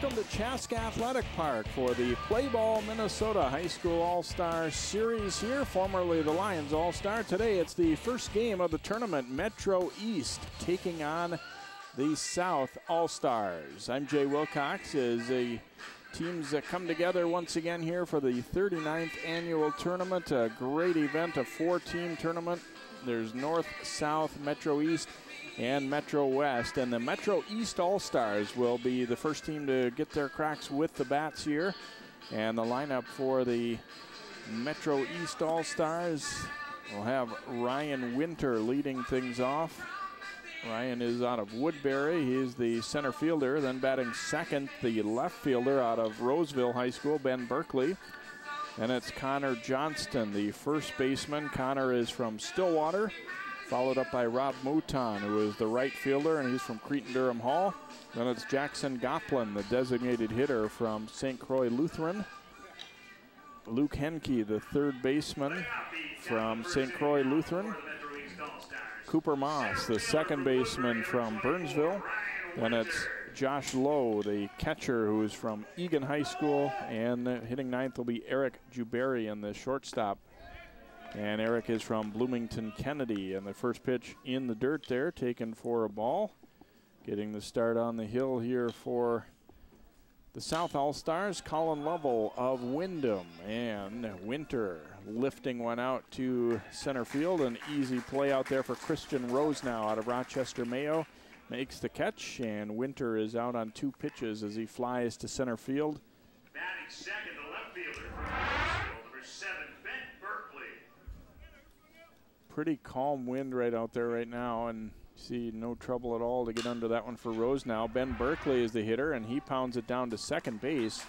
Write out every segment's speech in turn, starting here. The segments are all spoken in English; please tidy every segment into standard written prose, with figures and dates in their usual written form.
Welcome to Chaska Athletic Park for the Play Ball Minnesota High School All-Star Series here, formerly the Lions All-Star. Today it's the first game of the tournament, Metro East taking on the South All-Stars. I'm Jay Wilcox as the teams that come together once again here for the 39th annual tournament. A great event, a four-team tournament. There's North, South, Metro East, and Metro West. And the Metro East All-Stars will be the first team to get their cracks with the bats here. And the lineup for the Metro East All-Stars will have Ryan Winter leading things off. Ryan is out of Woodbury. He is the center fielder. Then batting second, the left fielder out of Roseville High School, Ben Berkeley. And it's Connor Johnston, the first baseman. Connor is from Stillwater, followed up by Rob Mouton, who is the right fielder, and he's from Cretin-Durham Hall. Then it's Jackson Goplin, the designated hitter from St. Croix Lutheran. Luke Henke, the third baseman from St. Croix Lutheran. Cooper Moss, the second baseman from Burnsville. Then it's Josh Lowe, the catcher, who is from Egan High School. And hitting ninth will be Eric Juberian, the shortstop. And Eric is from Bloomington Kennedy. And the first pitch in the dirt there, taken for a ball. Getting the start on the hill here for the South All-Stars, Colin Lovell of Windham. And Winter lifting one out to center field. An easy play out there for Christian Rosenau out of Rochester Mayo. Makes the catch, and Winter is out on two pitches as he flies to center field. Batting second, the left fielder from Roseville, number 7, Ben Berkeley. Pretty calm wind right out there right now, and see no trouble at all to get under that one for Rosenau. Ben Berkeley is the hitter, and he pounds it down to second base.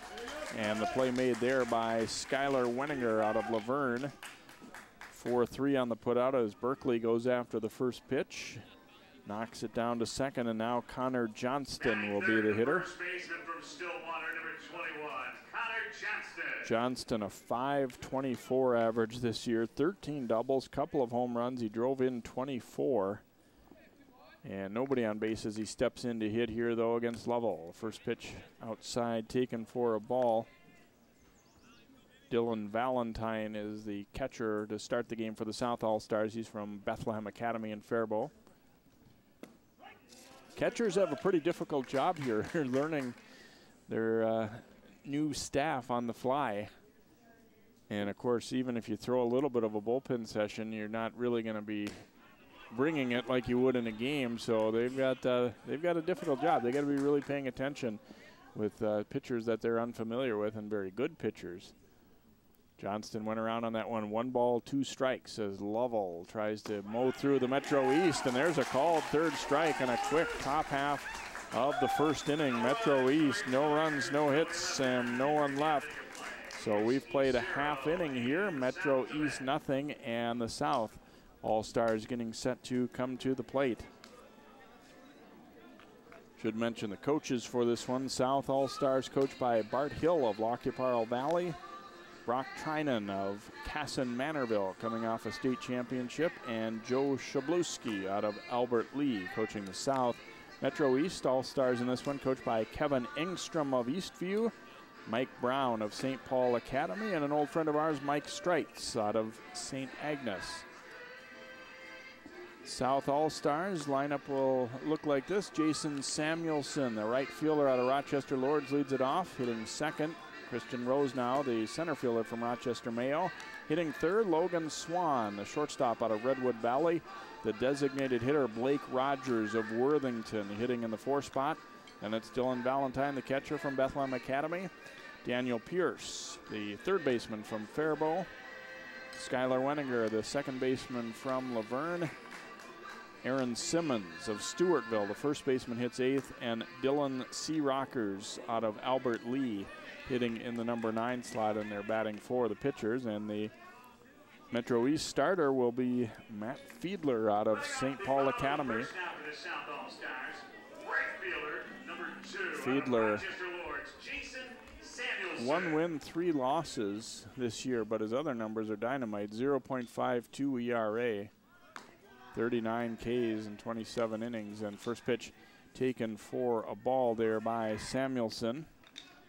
And the play made there by Skylar Wenninger out of Laverne. 4-3 on the putout as Berkeley goes after the first pitch. Knocks it down to second, and now Connor Johnston will be the hitter. First baseman from Stillwater, number 21, Connor Johnston. Johnston, a .524 average this year, 13 doubles, couple of home runs. He drove in 24. And nobody on base as he steps in to hit here, though, against Lovell. First pitch outside, taken for a ball. Dylan Valentine is the catcher to start the game for the South All-Stars. He's from Bethlehem Academy in Faribault. Catchers have a pretty difficult job here, learning their new staff on the fly. And, of course, even if you throw a little bit of a bullpen session, you're not really going to be bringing it like you would in a game. So they've got a difficult job. They've got to be really paying attention with pitchers that they're unfamiliar with, and very good pitchers. Johnston went around on that one. 1 ball, 2 strikes as Lovell tries to mow through the Metro East. And there's a called third strike and a quick top half of the first inning. Metro East, no runs, no hits, and no one left. So we've played a half inning here. Metro East nothing, and the South All-Stars getting set to come to the plate. Should mention the coaches for this one. South All-Stars coached by Bart Hill of Lac qui Parle Valley. Brock Trinan of Casson Manorville coming off a state championship, and Joe Shabluski out of Albert Lee coaching the South. Metro East All-Stars in this one coached by Kevin Engstrom of Eastview, Mike Brown of St. Paul Academy, and an old friend of ours, Mike Streitz out of St. Agnes. South All-Stars lineup will look like this. Jason Samuelson, the right fielder out of Rochester Lords, leads it off, hitting second. Christian Rosenau, the center fielder from Rochester Mayo. Hitting third, Logan Swan, the shortstop out of Redwood Valley. The designated hitter, Blake Rogers of Worthington, hitting in the 4 spot. And it's Dylan Valentine, the catcher from Bethlehem Academy. Daniel Pierce, the third baseman from Faribault. Skylar Wenninger, the second baseman from Laverne. Aaron Simmons of Stewartville, the first baseman, hits 8th. And Dylan C. Rockers out of Albert Lee, hitting in the number 9 slot, and they're batting for the pitchers. And the Metro East starter will be Matt Fiedler out of St. Paul Academy. Fiedler, 1 win, 3 losses this year, but his other numbers are dynamite. 0.52 ERA, 39 Ks in 27 innings, and first pitch taken for a ball there by Samuelson.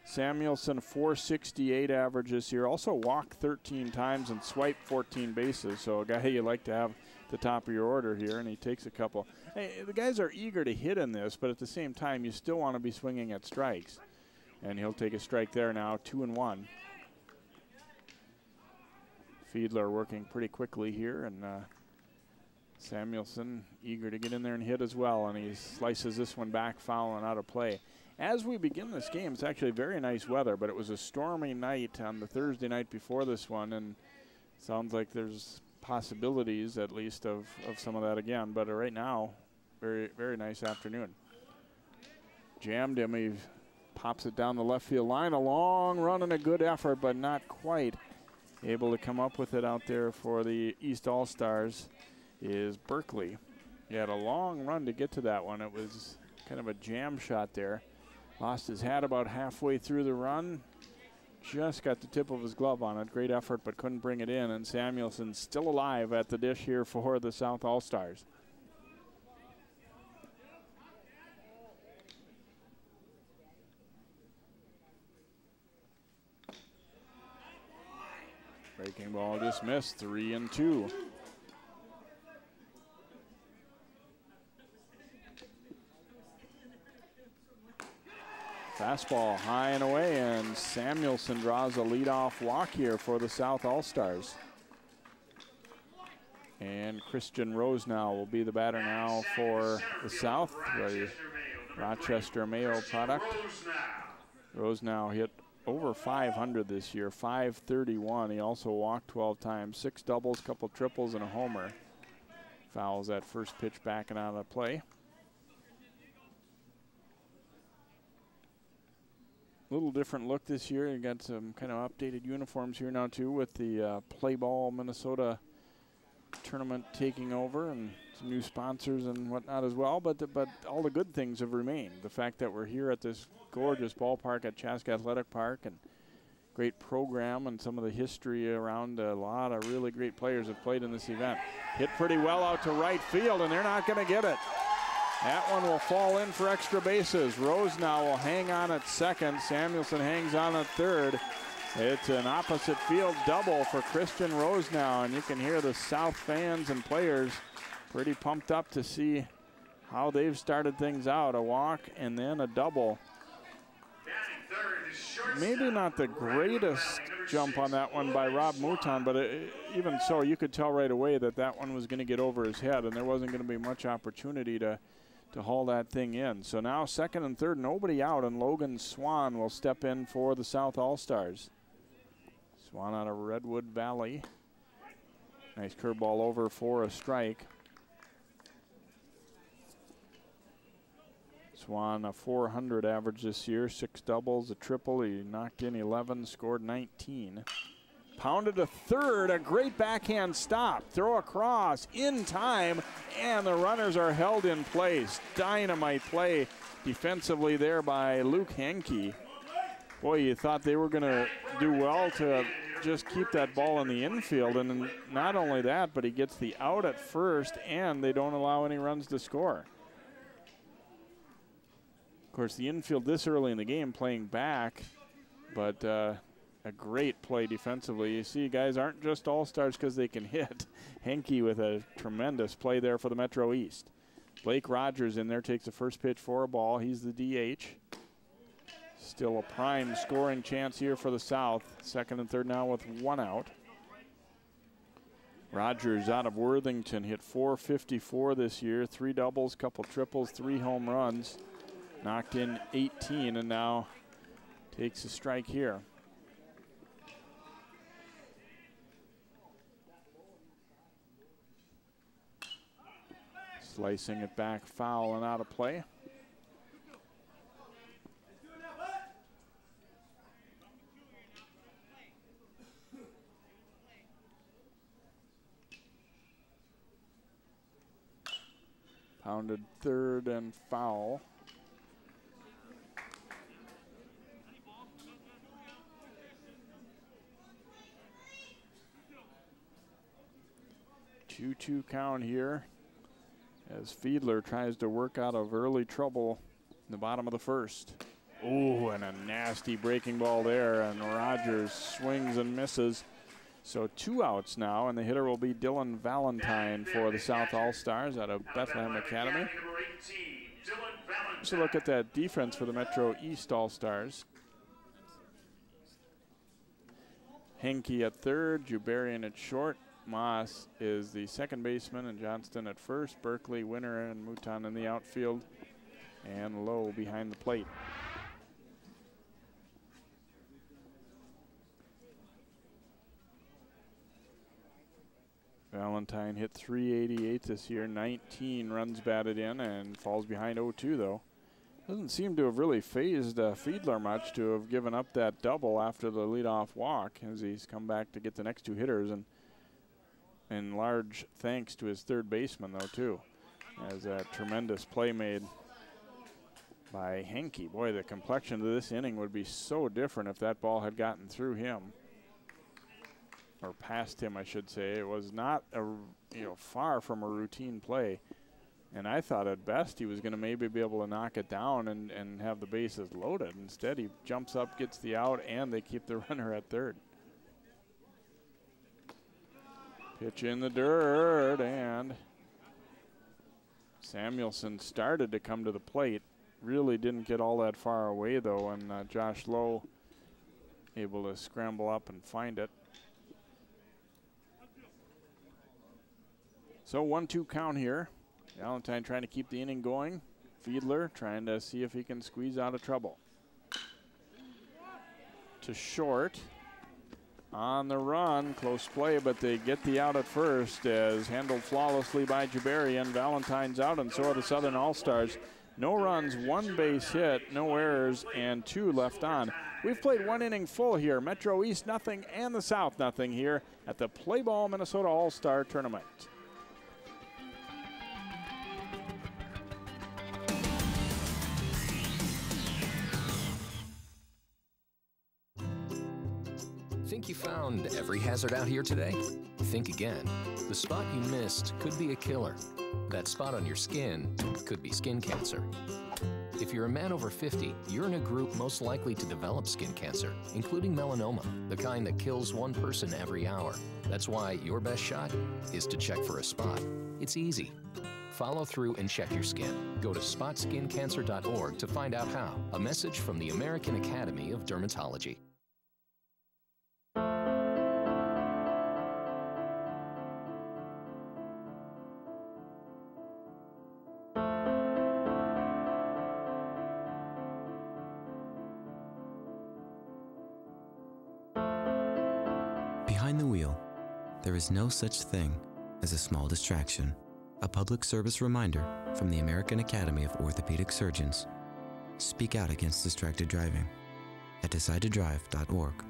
Samuelson 468 average this year. Also walked 13 times and swiped 14 bases. So a guy you like to have at the top of your order here, and he takes a couple. Hey, the guys are eager to hit in this, but at the same time, you still want to be swinging at strikes. And he'll take a strike there now, 2-1. Fiedler working pretty quickly here, and Samuelson eager to get in there and hit as well, and he slices this one back, foul and out of play. As we begin this game, it's actually very nice weather, but it was a stormy night on the Thursday night before this one, and sounds like there's possibilities at least of some of that again. But right now, very, very nice afternoon. Jammed him. He pops it down the left field line. A long run and a good effort, but not quite able to come up with it out there for the East All-Stars is Berkeley. He had a long run to get to that one. It was kind of a jam shot there. Lost his hat about halfway through the run. Just got the tip of his glove on it. Great effort, but couldn't bring it in. And Samuelson still alive at the dish here for the South All-Stars. Breaking ball dismissed, 3-2. Fastball high and away, and Samuelson draws a leadoff walk here for the South All-Stars. And Christian Rosenau will be the batter now for the South, the Rochester Mayo product. Rosenau hit over 500 this year, 531. He also walked 12 times, 6 doubles, couple triples, and a homer. Fouls that first pitch back and out of play. Little different look this year. You got some kind of updated uniforms here now too, with the Play Ball Minnesota tournament taking over, and some new sponsors and whatnot as well. But all the good things have remained. The fact that we're here at this gorgeous ballpark at Chaska Athletic Park, and great program, and some of the history around. A lot of really great players have played in this event. Hit pretty well out to right field, and they're not going to get it. That one will fall in for extra bases. Rosenau will hang on at second. Samuelson hangs on at third. It's an opposite field double for Christian Rosenau, and you can hear the South fans and players pretty pumped up to see how they've started things out. A walk and then a double. Maybe not the greatest jump on that one by Rob Mouton, but even so, you could tell right away that that one was going to get over his head, and there wasn't going to be much opportunity to haul that thing in. So now second and third, nobody out, and Logan Swan will step in for the South All-Stars. Swan out of Redwood Valley. Nice curveball over for a strike. Swan a 400 average this year, 6 doubles, a triple. He knocked in 11, scored 19. Pounded to third, a great backhand stop. Throw across in time, and the runners are held in place. Dynamite play defensively there by Luke Henke. Boy, you thought they were going to do well to just keep that ball in the infield, and not only that, but he gets the out at first, and they don't allow any runs to score. Of course, the infield this early in the game playing back, but a great play defensively. You see, guys aren't just all-stars because they can hit. Henke with a tremendous play there for the Metro East. Blake Rogers in there, takes the first pitch for a ball. He's the DH. Still a prime scoring chance here for the South. Second and third now with 1 out. Rogers out of Worthington hit .454 this year. 3 doubles, couple triples, 3 home runs. Knocked in 18 and now takes a strike here. Slicing it back, foul and out of play. Pounded third and foul. Two-two count here as Fiedler tries to work out of early trouble in the bottom of the first. Ooh, and a nasty breaking ball there, and Rogers swings and misses. So 2 outs now, and the hitter will be Dylan Valentine for the South All-Stars out of Bethlehem Academy. So look at that defense for the Metro East All-Stars. Henke at third, Jubarian at short. Moss is the second baseman, and Johnston at first. Berkeley, Winter, and Mouton in the outfield, and Lowe behind the plate. Valentine hit .388 this year, 19 runs batted in, and falls behind 0-2 though. Doesn't seem to have really phased Fiedler much to have given up that double after the leadoff walk, as he's come back to get the next 2 hitters, and large thanks to his third baseman though too, as that tremendous play made by Henke. Boy, the complexion of this inning would be so different if that ball had gotten through him. Or past him, I should say. It was not far from a routine play, and I thought at best he was going to maybe be able to knock it down and have the bases loaded. Instead, he jumps up, gets the out, and they keep the runner at third. Pitch in the dirt, and Samuelson started to come to the plate. Really didn't get all that far away though, and Josh Lowe able to scramble up and find it. So 1-2 count here. Valentine trying to keep the inning going. Fiedler trying to see if he can squeeze out of trouble. To short. On the run, close play, but they get the out at first as handled flawlessly by Jubarian. Valentine's out, and so are the Southern All-Stars. No runs, 1 base hit, no errors, and 2 left on. We've played 1 inning full here. Metro East nothing and the South nothing here at the Play Ball Minnesota All-Star Tournament. Think you found every hazard out here today? Think again. The spot you missed could be a killer. That spot on your skin could be skin cancer. If you're a man over 50, you're in a group most likely to develop skin cancer, including melanoma, the kind that kills 1 person every hour. That's why your best shot is to check for a spot. It's easy. Follow through and check your skin. Go to spotskincancer.org to find out how. A message from the American Academy of Dermatology. Behind the wheel, there is no such thing as a small distraction. A public service reminder from the American Academy of Orthopedic Surgeons. Speak out against distracted driving at decidetodrive.org.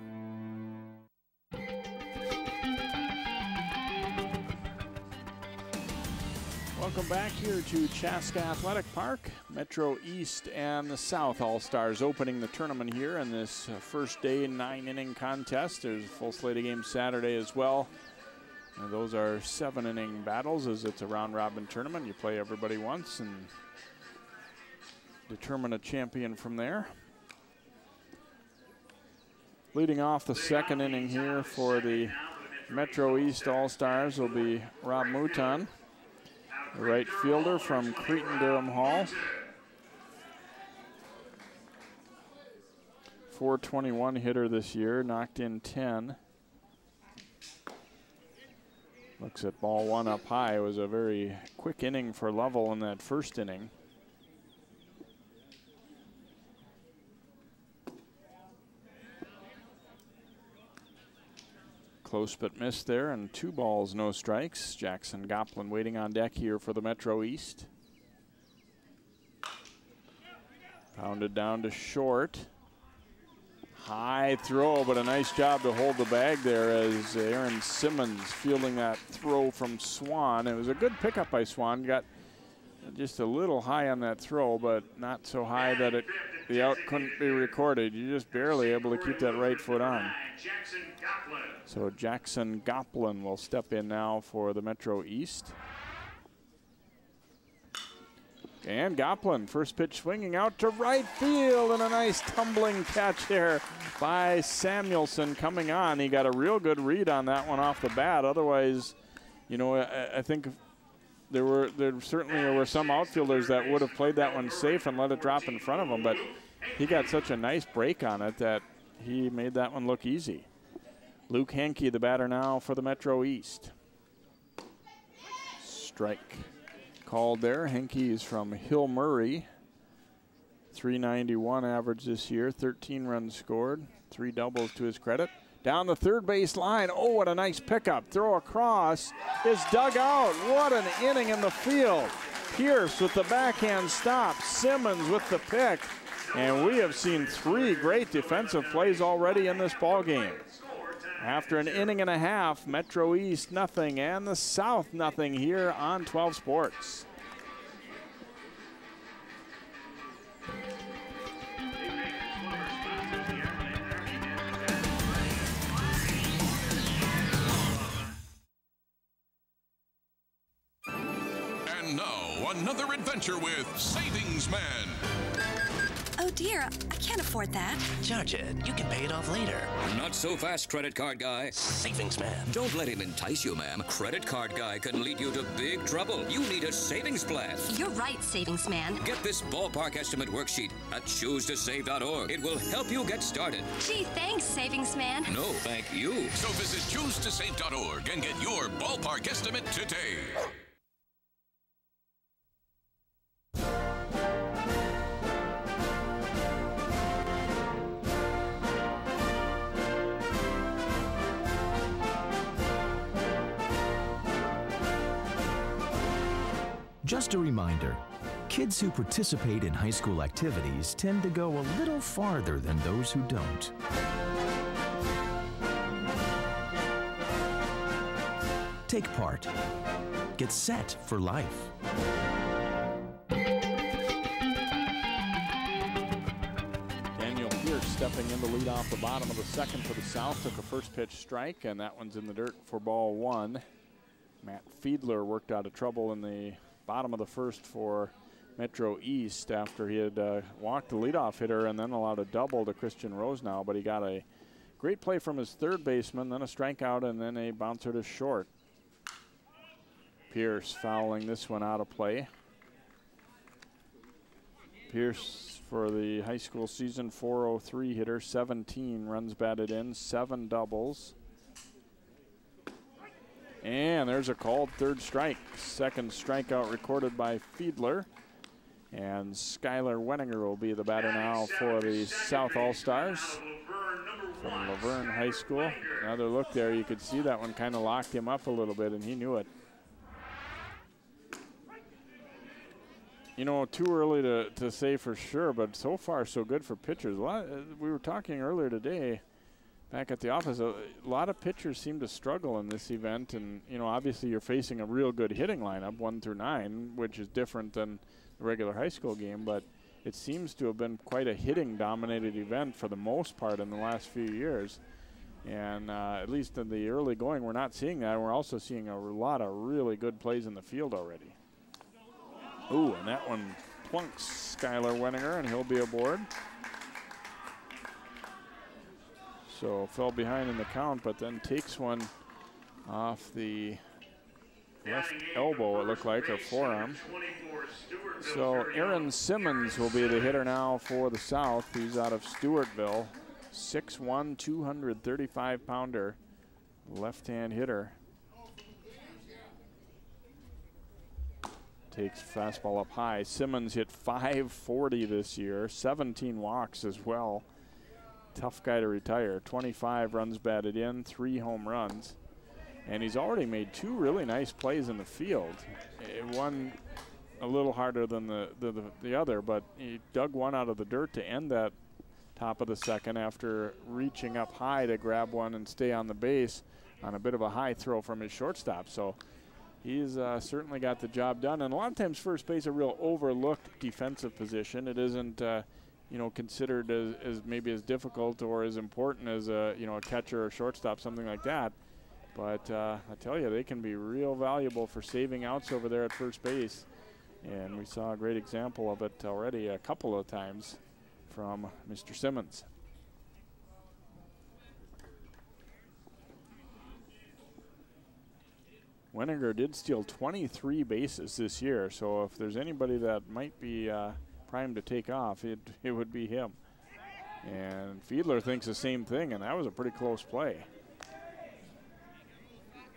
Welcome back here to Chaska Athletic Park. Metro East and the South All-Stars opening the tournament here in this first day 9-inning contest. There's a full slate of games Saturday as well. And those are 7-inning battles, as it's a round-robin tournament. You play everybody once and determine a champion from there. Leading off the 2nd inning here for the Metro East All-Stars will be Rob Mouton, the right fielder from Cretin-Durham Hall. .421 hitter this year, knocked in 10. Looks at ball 1 up high. It was a very quick inning for Lovell in that first inning. Close but missed there, and 2 balls, no strikes. Jackson Goplin waiting on deck here for the Metro East. Pounded down to short. High throw, but a nice job to hold the bag there as Aaron Simmons fielding that throw from Swan. It was a good pickup by Swan. Got just a little high on that throw, but not so high that the out couldn't be recorded. You're just barely able to keep that right foot on. So Jackson Goplin will step in now for the Metro East. And Goplin, first pitch swinging out to right field, and a nice tumbling catch there by Samuelson coming on. He got a real good read on that one off the bat. Otherwise, you know, I think there certainly were some outfielders that would have played that one safe and let it drop in front of him, but he got such a nice break on it that he made that one look easy. Luke Henke, the batter now for the Metro East. Strike called there. Henke is from Hill Murray. 391 average this year, 13 runs scored, 3 doubles to his credit. Down the third base line. Oh, what a nice pickup. Throw across is dug out. What an inning in the field. Pierce with the backhand stop. Simmons with the pick. And we have seen 3 great defensive plays already in this ball game. After an inning and a half, Metro East nothing and the South nothing here on 12 Sports. And now, another adventure with Savings Man. Oh dear, I can't afford that. Charge it. You can pay it off later. Not so fast, credit card guy. Savings Man. Don't let him entice you, ma'am. Credit card guy can lead you to big trouble. You need a savings plan. You're right, Savings Man. Get this ballpark estimate worksheet at choosetosave.org. It will help you get started. Gee, thanks, Savings Man. No, thank you. So visit choosetosave.org and get your ballpark estimate today. Just a reminder, kids who participate in high school activities tend to go a little farther than those who don't. Take part. Get set for life. Daniel Pierce stepping in to lead off the bottom of the second for the South. Took a first pitch strike, and that one's in the dirt for ball 1. Matt Fiedler worked out of trouble in the bottom of the first for Metro East after he had walked the leadoff hitter and then allowed a double to Christian Rosenau, but he got a great play from his third baseman, then a strikeout, and then a bouncer to short. Pierce fouling this one out of play. Pierce for the high school season, .403 hitter, 17 runs batted in, 7 doubles. And there's a called third strike. Second strikeout recorded by Fiedler. And Skylar Wenninger will be the batter now for the South All-Stars from Laverne High School. Another look there. You could see that one kind of locked him up a little bit, and he knew it. You know, too early to say for sure, but so far so good for pitchers. We were talking earlier today back at the office, a lot of pitchers seem to struggle in this event, and you know, obviously you're facing a real good hitting lineup, 1 through 9, which is different than the regular high school game, but it seems to have been quite a hitting dominated event for the most part in the last few years. And at least in the early going, we're not seeing that. We're also seeing a lot of really good plays in the field already. Ooh, and that one plunks Skylar Wenninger, and he'll be aboard. So fell behind in the count, but then takes one off the left elbow, it looked like, or forearm. So Aaron Simmons will be the hitter now for the South. He's out of Stewartville. 6'1", 235-pounder, left-hand hitter. Takes fastball up high. Simmons hit .540 this year, 17 walks as well. Tough guy to retire. 25 runs batted in, 3 home runs. And he's already made 2 really nice plays in the field. One a little harder than the other, but he dug one out of the dirt to end that top of the second after reaching up high to grab one and stay on the base on a bit of a high throw from his shortstop. So he's certainly got the job done. And a lot of times first base is a real overlooked defensive position. It isn't you know, considered as maybe as difficult or as important as a catcher or shortstop, something like that. But I tell you, they can be real valuable for saving outs over there at first base. And we saw a great example of it already a couple of times from Mr. Simmons. Weniger did steal 23 bases this year, so if there's anybody that might be primed to take off, it would be him. And Fiedler thinks the same thing, and that was a pretty close play.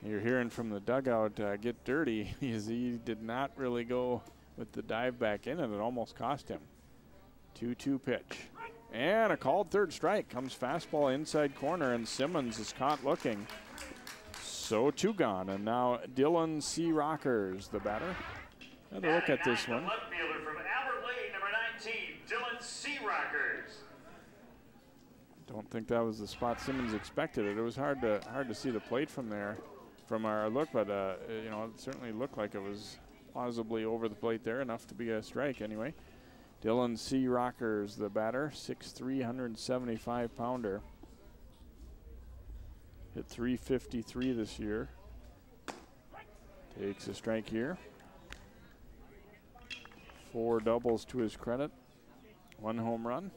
You're hearing from the dugout, get dirty. He did not really go with the dive back in, and it almost cost him. 2-2 pitch. And a called third strike. Comes fastball inside corner, and Simmons is caught looking. So 2 gone, and now Dylan C. Rockers, the batter. Have a look at this one. Left fielder from Albert Lane, number 19, Dylan C. Rockers. Don't think that was the spot Simmons expected it. It was hard to see the plate from there, from our look, but you know, it certainly looked like it was plausibly over the plate there, enough to be a strike anyway. Dylan C. Rockers, the batter, 6'3", 175-pounder. Hit 353 this year. Takes a strike here. 4 doubles to his credit. 1 home run.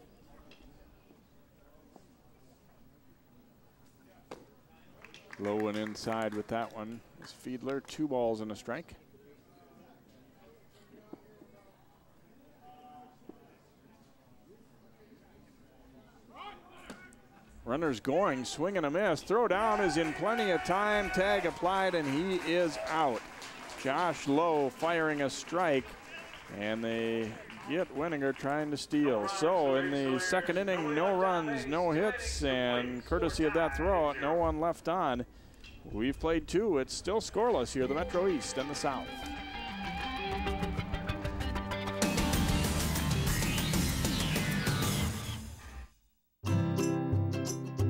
Low and inside with that one is Fiedler. 2 balls and a strike. Runners going, swing and a miss. Throw down is in plenty of time. Tag applied, and he is out. Josh Lowe firing a strike, and they get Weniger trying to steal. So in the second inning, no runs, no hits, and courtesy of that throw, no one left on. We've played 2. It's still scoreless here, the Metro East and the South.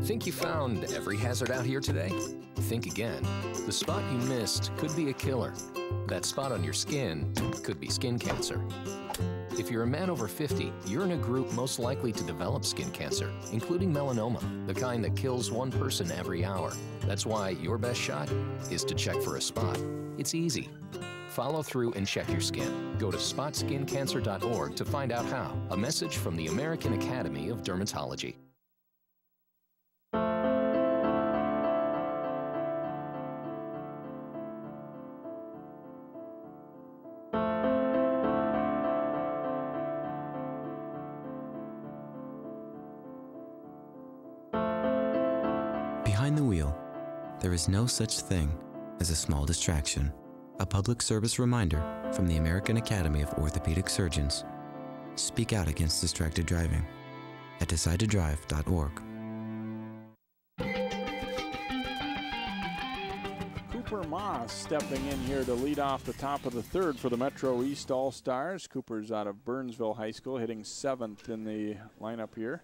Think you found every hazard out here today? Think again. The spot you missed could be a killer. That spot on your skin could be skin cancer. If you're a man over 50, you're in a group most likely to develop skin cancer, including melanoma, the kind that kills 1 person every hour. That's why your best shot is to check for a spot. It's easy. Follow through and check your skin. Go to spotskincancer.org to find out how. A message from the American Academy of Dermatology. Behind the wheel, there is no such thing as a small distraction. A public service reminder from the American Academy of Orthopedic Surgeons. Speak out against distracted driving at decidetodrive.org. Cooper Moss stepping in here to lead off the top of the 3rd for the Metro East All-Stars. Cooper's out of Burnsville High School, hitting 7th in the lineup here.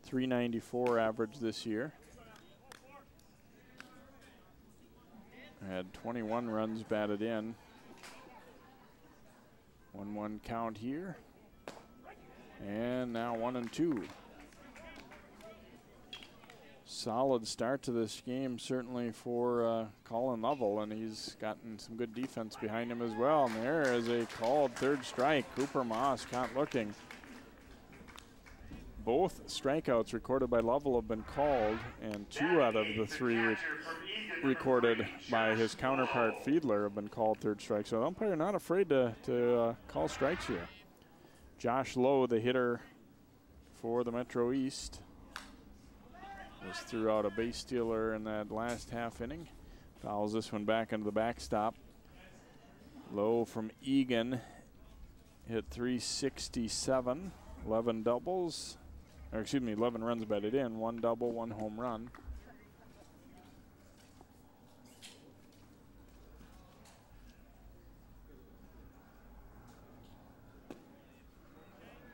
394 average this year. Had 21 runs batted in. 1-1 count here. And now 1-2. Solid start to this game, certainly for Colin Lovell, and he's gotten some good defense behind him as well. And there is a called third strike. Cooper Moss caught looking. Both strikeouts recorded by Lovell have been called, and 2 out of the 3 recorded by his counterpart Fiedler have been called third strike. So the umpire not afraid to call strikes here. Josh Lowe, the hitter for the Metro East, just threw out a base stealer in that last half inning. Fouls this one back into the backstop. Lowe from Egan hit 367, 11 doubles. Or excuse me, 11 runs batted in, 1 double, 1 home run.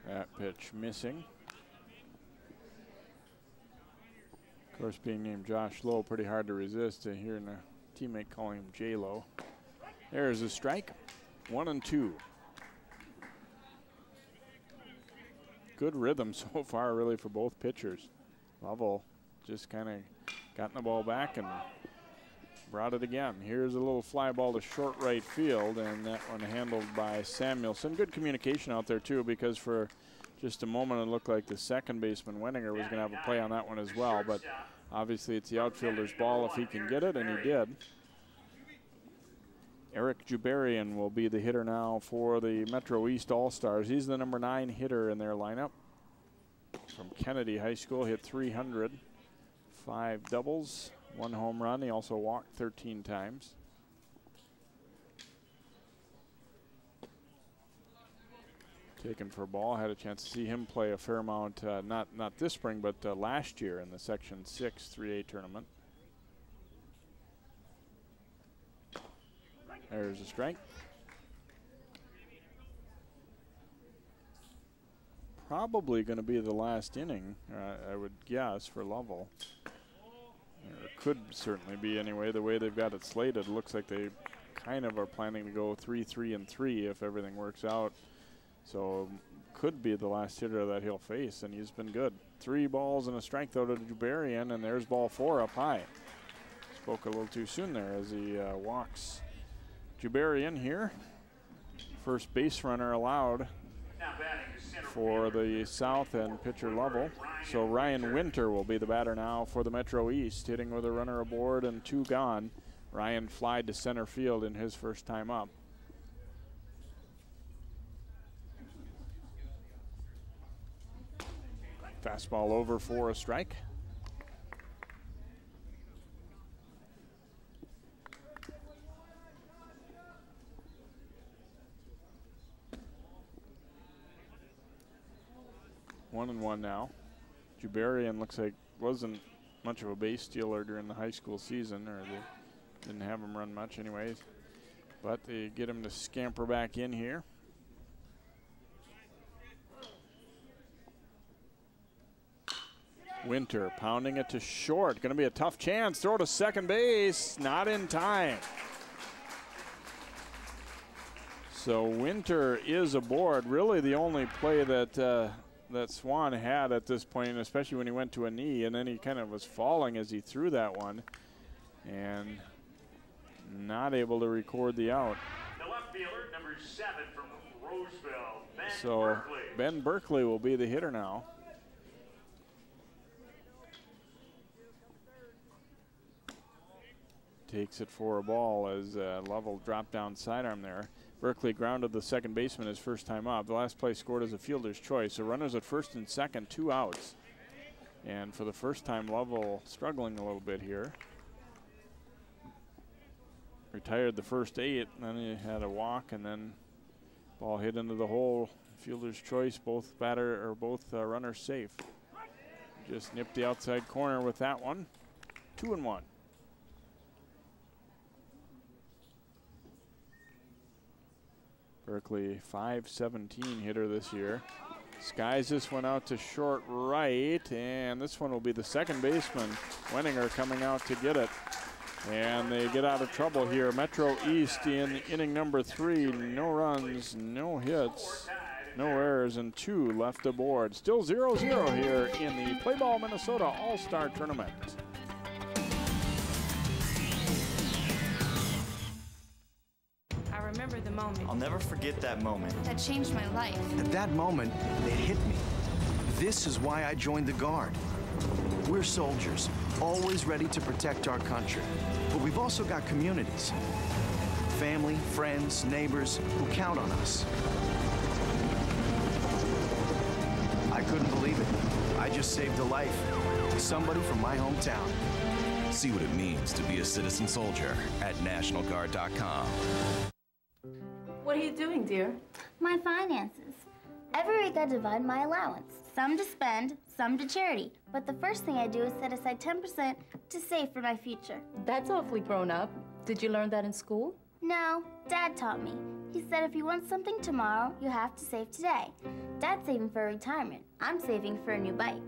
That pitch missing. Of course, being named Josh Lowe, pretty hard to resist to hearing a teammate calling him J-Lo. There's a strike, 1-2. Good rhythm so far, really, for both pitchers. Lovell just kind of gotten the ball back and brought it again. Here's a little fly ball to short right field, and that one handled by Samuelson. Good communication out there, too, because for just a moment it looked like the second baseman, Wenninger, was going to have a play on that one as well. But obviously it's the outfielder's ball if he can get it, and he did. Eric Jubarian will be the hitter now for the Metro East All-Stars. He's the number 9 hitter in their lineup. From Kennedy High School, hit 300, 5 doubles, 1 home run. He also walked 13 times. Taken for a ball. Had a chance to see him play a fair amount, not this spring, but last year in the Section 6 3A tournament. There's a strike. Probably going to be the last inning, I would guess, for Lovell. Or could certainly be anyway. The way they've got it slated, it looks like they kind of are planning to go 3-3-3 if everything works out. So could be the last hitter that he'll face, and he's been good. 3 balls and a strike though to Jubarian, and there's ball 4 up high. Spoke a little too soon there as he walks. Jubarian here, first base runner allowed for the South and pitcher Lovell. So Ryan Winter will be the batter now for the Metro East, hitting with a runner aboard and 2 gone. Ryan flied to center field in his first time up. Fastball over for a strike. One and one now. Jubarian looks like wasn't much of a base stealer during the high school season, or they didn't have him run much anyways. But they get him to scamper back in here. Winter pounding it to short. Going to be a tough chance. Throw to second base. Not in time. So Winter is aboard. Really the only play that that Swan had at this point, especially when he went to a knee, and then he kind of was falling as he threw that one, and not able to record the out. The left fielder, number 7 from Roseville, Ben So Berkeley. Ben Berkeley will be the hitter now. Takes it for a ball as Lovell dropped down sidearm there. Berkeley grounded the second baseman his first time up. The last play scored as a fielder's choice. So runners at first and second, 2 outs. And for the first time, Lovell struggling a little bit here. Retired the first 8, and then he had a walk, and then ball hit into the hole. Fielder's choice, both runners safe. Just nipped the outside corner with that one. 2-1. Berkeley, .517 hitter this year. Skies this one out to short right, and this one will be the second baseman, Wenninger, coming out to get it. And they get out of trouble here. Metro East in inning number 3. No runs, no hits, no errors, and 2 left aboard. Still 0-0 here in the Play Ball Minnesota All-Star Tournament. I remember the moment. I'll never forget that moment. That changed my life. At that moment, it hit me. This is why I joined the Guard. We're soldiers, always ready to protect our country. But we've also got communities. Family, friends, neighbors who count on us. I couldn't believe it. I just saved a life. Somebody from my hometown. See what it means to be a citizen soldier at NationalGuard.com. What are you doing, dear? My finances. Every week I divide my allowance. Some to spend, some to charity. But the first thing I do is set aside 10% to save for my future. That's awfully grown up. Did you learn that in school? No, Dad taught me. He said if you want something tomorrow, you have to save today. Dad's saving for retirement. I'm saving for a new bike.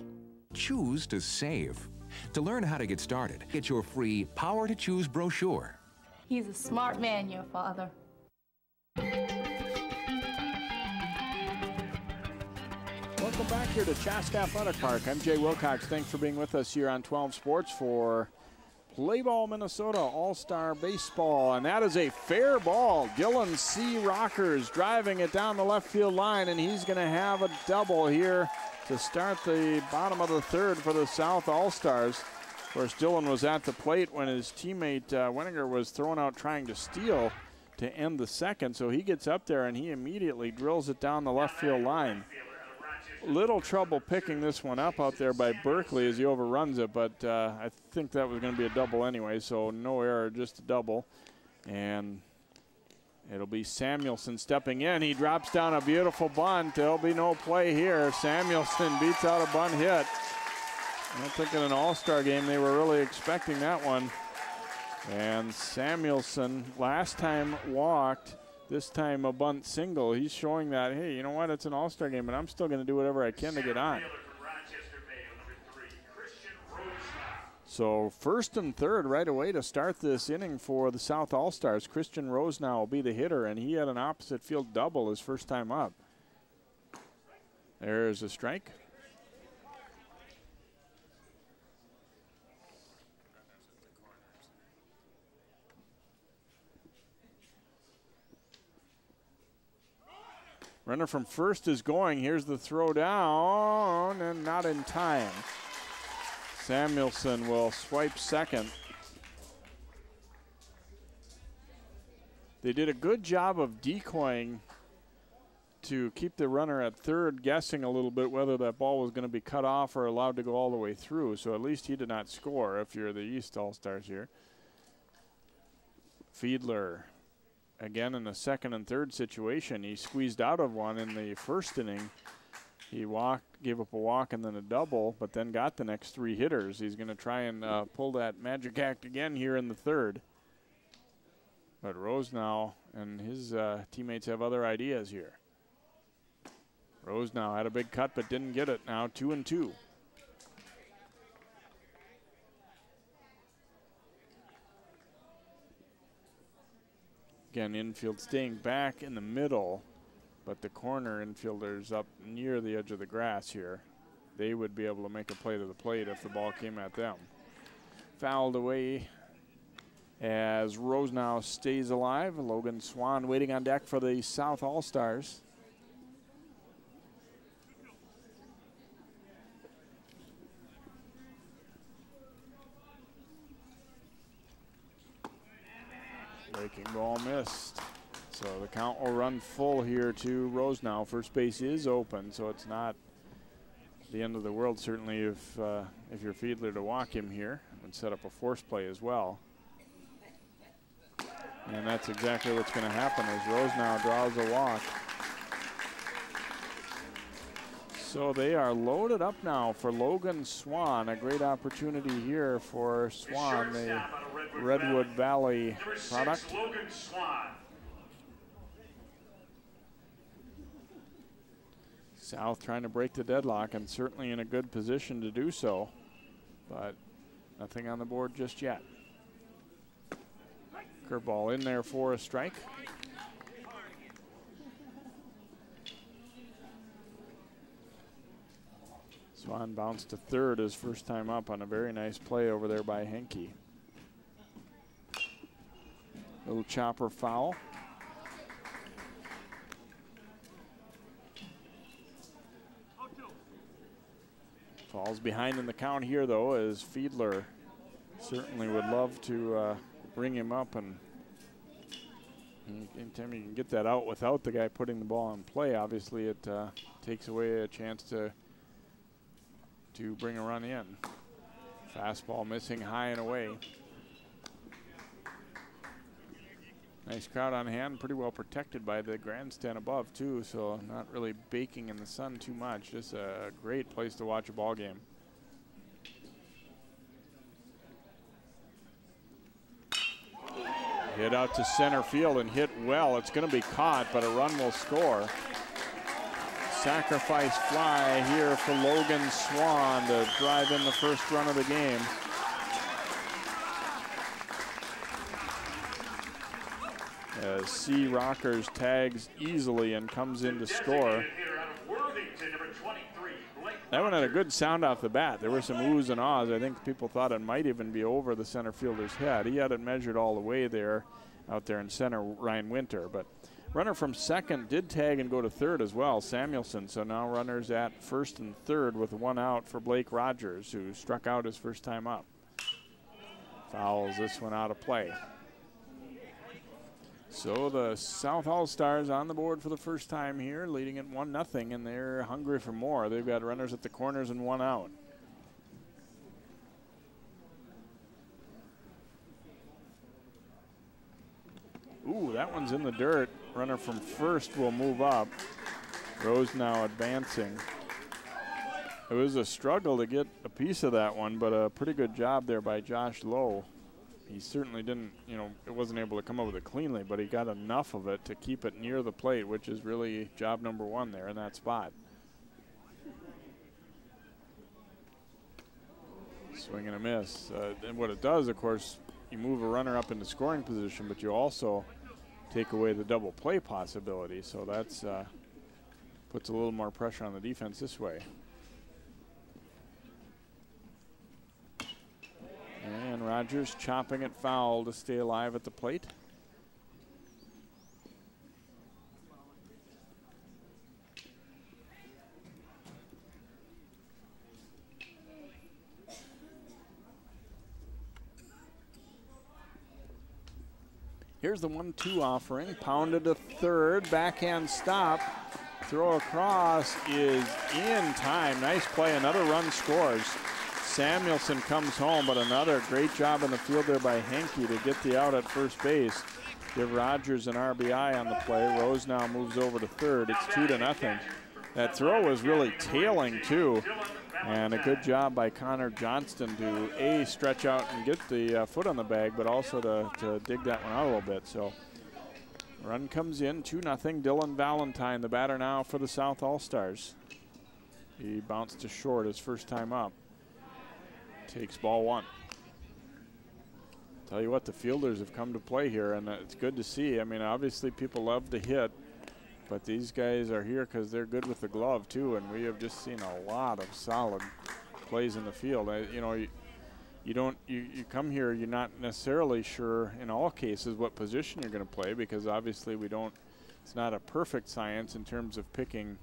Choose to save. To learn how to get started, get your free Power to Choose brochure. He's a smart man, your father. Welcome back here to Chaska Athletic Park. I'm Jay Wilcox. Thanks for being with us here on 12 Sports for Play Ball Minnesota All-Star Baseball, and that is a fair ball. Dylan C. Rockers driving it down the left field line, and he's going to have a double here to start the bottom of the third for the South All-Stars. Of course, Dylan was at the plate when his teammate Wenninger was thrown out trying to steal to end the second, so he gets up there and he immediately drills it down the left field line. Little trouble picking this one up out there by Berkeley as he overruns it, but I think that was going to be a double anyway, so no error, just a double. And it'll be Samuelson stepping in. He drops down a beautiful bunt. There'll be no play here. Samuelson beats out a bunt hit. I don't think in an All-Star game they were really expecting that one. And Samuelson last time walked, this time a bunt single. He's showing that, hey, you know what, it's an All-Star game, but I'm still going to do whatever I can to get on. So first and third right away to start this inning for the South All-Stars. Christian Rosenau will be the hitter, and he had an opposite field double his first time up. There's a strike. Runner from first is going. Here's the throw down, and not in time. Samuelson will swipe second. They did a good job of decoying to keep the runner at third, guessing a little bit whether that ball was going to be cut off or allowed to go all the way through. So at least he did not score if you're the East All-Stars here. Fiedler. Again, in the second and third situation, he squeezed out of one in the first inning. He walked, gave up a walk and then a double, but then got the next three hitters. He's going to try and pull that magic act again here in the third. But Rosenau and his teammates have other ideas here. Rosenau had a big cut but didn't get it. Now 2-2. Again, infield staying back in the middle, but the corner infielders up near the edge of the grass here. They would be able to make a play to the plate if the ball came at them. Fouled away as Rosenau stays alive. Logan Swan waiting on deck for the South All-Stars. Breaking ball missed. So the count will run full here to Rosenau. First base is open, so it's not the end of the world, certainly if you're Fiedler to walk him here and set up a force play as well. And that's exactly what's going to happen as Rosenau draws a walk. So they are loaded up now for Logan Swan. A great opportunity here for Swan, the Redwood Valley product. Logan Swan. South trying to break the deadlock and certainly in a good position to do so, but nothing on the board just yet. Curveball in there for a strike. Swan bounced to third his first time up on a very nice play over there by Henke. Little chopper foul. Falls behind in the count here, though, as Fiedler certainly would love to bring him up, and anytime you can get that out without the guy putting the ball in play, obviously it takes away a chance to bring a run in. Fastball missing high and away. Nice crowd on hand, pretty well protected by the grandstand above too, so not really baking in the sun too much. Just a great place to watch a ball game. Hit out to center field and hit well. It's going to be caught, but a run will score. Sacrifice fly here for Logan Swan to drive in the first run of the game. As C. Rockers tags easily and comes in to score. That one had a good sound off the bat. There were some oohs and ahs. I think people thought it might even be over the center fielder's head. He had it measured all the way there, out there in center, Ryan Winter. But runner from second did tag and go to third as well, Samuelson. So now runners at first and third with one out for Blake Rogers, who struck out his first time up. Fouls this one out of play. So the South All-Stars on the board for the first time here, leading at 1-0, and they're hungry for more. They've got runners at the corners and one out. Ooh, that one's in the dirt. Runner from first will move up. Rose now advancing. It was a struggle to get a piece of that one, but a pretty good job there by Josh Lowe. He certainly didn't, it wasn't able to come up with it cleanly, but he got enough of it to keep it near the plate, which is really job number one there in that spot. Swing and a miss. And what it does, of course, you move a runner up into scoring position, but you also take away the double play possibility. So that's puts a little more pressure on the defense this way. And Rogers chopping it foul to stay alive at the plate. Here's the 1-2 offering, pounded to third, backhand stop, throw across is in time. Nice play, another run scores. Samuelson comes home, but another great job in the field there by Henke to get the out at first base. Give Rogers an RBI on the play. Rose now moves over to third. It's 2-0. That throw was really tailing too. And a good job by Connor Johnston to A, stretch out and get the foot on the bag, but also to dig that one out a little bit. So run comes in, 2-0. Dylan Valentine, the batter now for the South All-Stars. He bounced to short his first time up. Takes ball one. Tell you what, the fielders have come to play here, and it's good to see. I mean, obviously people love to hit, but these guys are here because they're good with the glove too, and we have just seen a lot of solid plays in the field. You come here, you're not necessarily sure in all cases what position you're going to play, because obviously it's not a perfect science in terms of picking,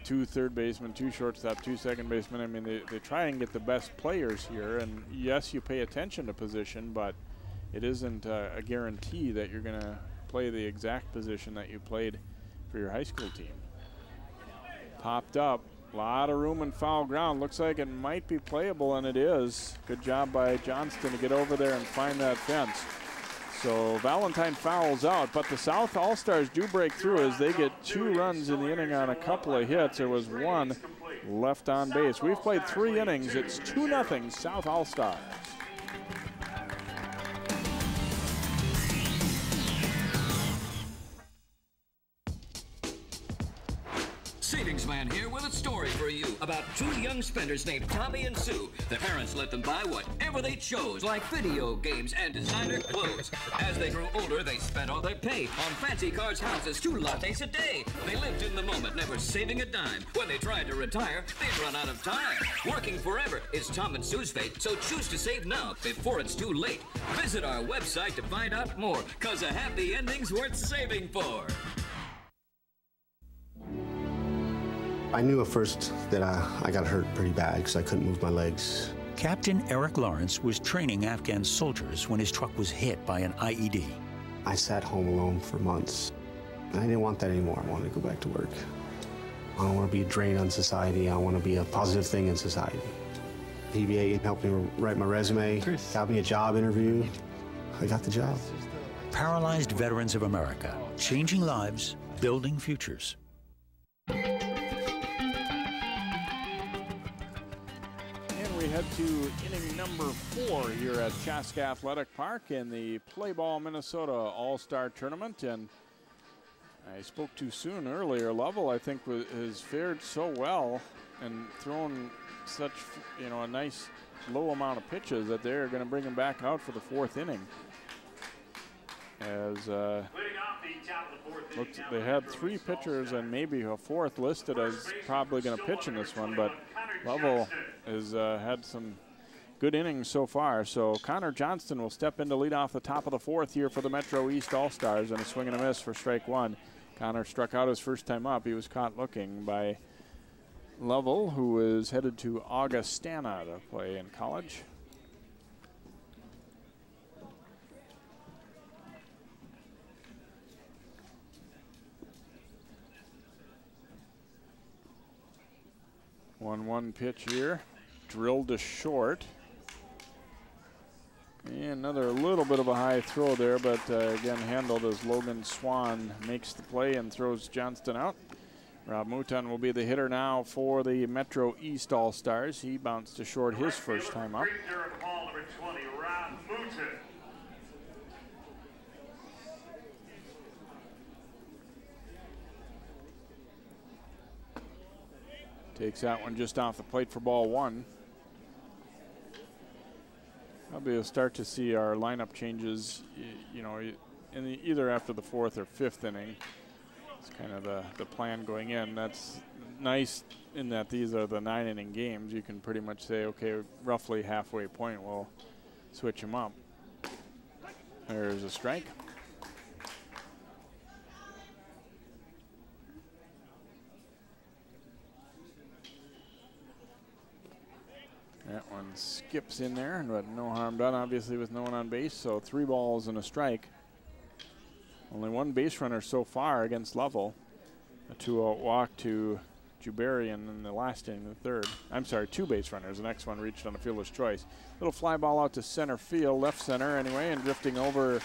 2 third basemen, 2 shortstop, 2 second basemen. I mean, they try and get the best players here, and yes, you pay attention to position, but it isn't a guarantee that you're going to play the exact position that you played for your high school team. Popped up, a lot of room and foul ground. Looks like it might be playable, and it is. Good job by Johnston to get over there and find that fence. So Valentine fouls out, but the South All-Stars do break through as they get 2 runs in the inning on a couple of hits. There was 1 left on base. We've played 3 innings. It's 2-0 South All-Stars. Savings Man here with a story for you about 2 young spenders named Tommy and Sue. Their parents let them buy whatever they chose, like video games and designer clothes. As they grew older, they spent all their pay on fancy cars, houses, 2 lattes a day. They lived in the moment, never saving a dime. When they tried to retire, they'd run out of time. Working forever is Tom and Sue's fate, so choose to save now before it's too late. Visit our website to find out more, 'cause a happy ending's worth saving for. I knew at first that I got hurt pretty bad because I couldn't move my legs. Captain Eric Lawrence was training Afghan soldiers when his truck was hit by an IED. I sat home alone for months. And I didn't want that anymore. I wanted to go back to work. I don't want to be a drain on society. I want to be a positive thing in society. PBA helped me write my resume, got me a job interview. I got the job. Paralyzed Veterans of America, changing lives, building futures. Head to inning number 4 here at Chaska Athletic Park in the Play Ball Minnesota All-Star Tournament. And I spoke too soon earlier. Lovell, I think, has fared so well and thrown such, a nice low amount of pitches that they're going to bring him back out for the 4th inning. As leading off the Looks, they had 3 pitchers and maybe a 4th listed as probably going to pitch in this one, but Lovell has had some good innings so far. So Connor Johnston will step in to lead off the top of the 4th here for the Metro East All-Stars, and a swing and a miss for strike 1. Connor struck out his first time up. He was caught looking by Lovell, who is headed to Augustana to play in college. One pitch here, drilled to short. And another little bit of a high throw there, but again handled as Logan Swan makes the play and throws Johnston out. Rob Mouton will be the hitter now for the Metro East All-Stars. He bounced to short his first time up. Takes that one just off the plate for ball 1. Probably we'll start to see our lineup changes, you know, in either after the 4th or 5th inning. It's kind of the plan going in. That's nice in that these are the 9-inning games. You can pretty much say, okay, roughly halfway point, we'll switch them up. There's a strike. That one skips in there, but no harm done, obviously, with no one on base. So 3 balls and a strike. Only 1 base runner so far against Lovell. A 2-out walk to Jubarian in the last inning, the 3rd. I'm sorry, 2 base runners. The next one reached on a fielder's choice. Little fly ball out to center field, left center anyway, and drifting over,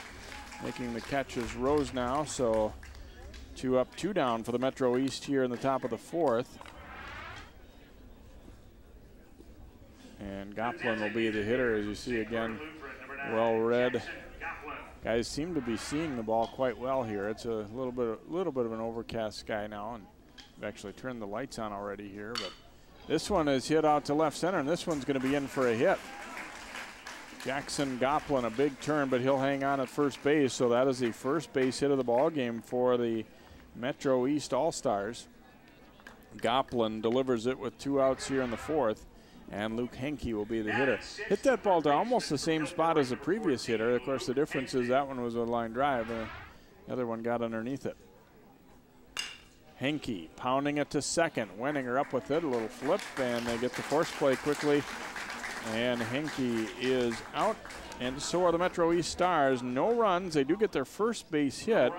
making the catch is Rose now. So 2 up, 2 down for the Metro East here in the top of the 4th. And Goplin will be the hitter, as you see again, well read. Guys seem to be seeing the ball quite well here. It's a little bit of an overcast sky now, and we've actually turned the lights on already here. But this one is hit out to left center, and this one's going to be in for a hit. Jackson Goplin, a big turn, but he'll hang on at first base. So that is the first base hit of the ball game for the Metro East All-Stars. Goplin delivers it with 2 outs here in the 4th. And Luke Henke will be the hitter. Hit that ball to almost the same spot as the previous hitter. Of course, the difference is that one was a line drive. The other one got underneath it. Henke pounding it to second. Wenninger up with it, a little flip, and they get the force play quickly. And Henke is out, and so are the Metro East Stars. No runs. They do get their first base hit.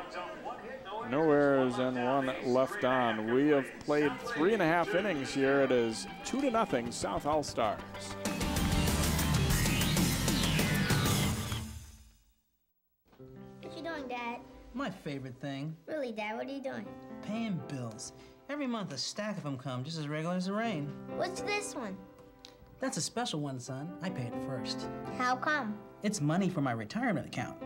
No errors and 1 left on. We have played 3.5 innings here. It is 2-0 South All-Stars. What you doing, Dad? My favorite thing. Really, Dad, what are you doing? Paying bills. Every month a stack of them come just as regular as the rain. What's this one? That's a special one, son. I pay it first. How come? It's money for my retirement account.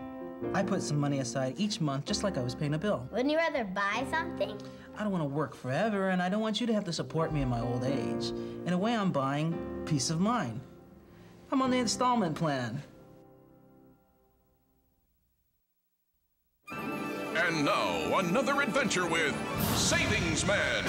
I put some money aside each month just like I was paying a bill. Wouldn't you rather buy something? I don't want to work forever, and I don't want you to have to support me in my old age. In a way, I'm buying peace of mind. I'm on the installment plan. And now, another adventure with Savings Man.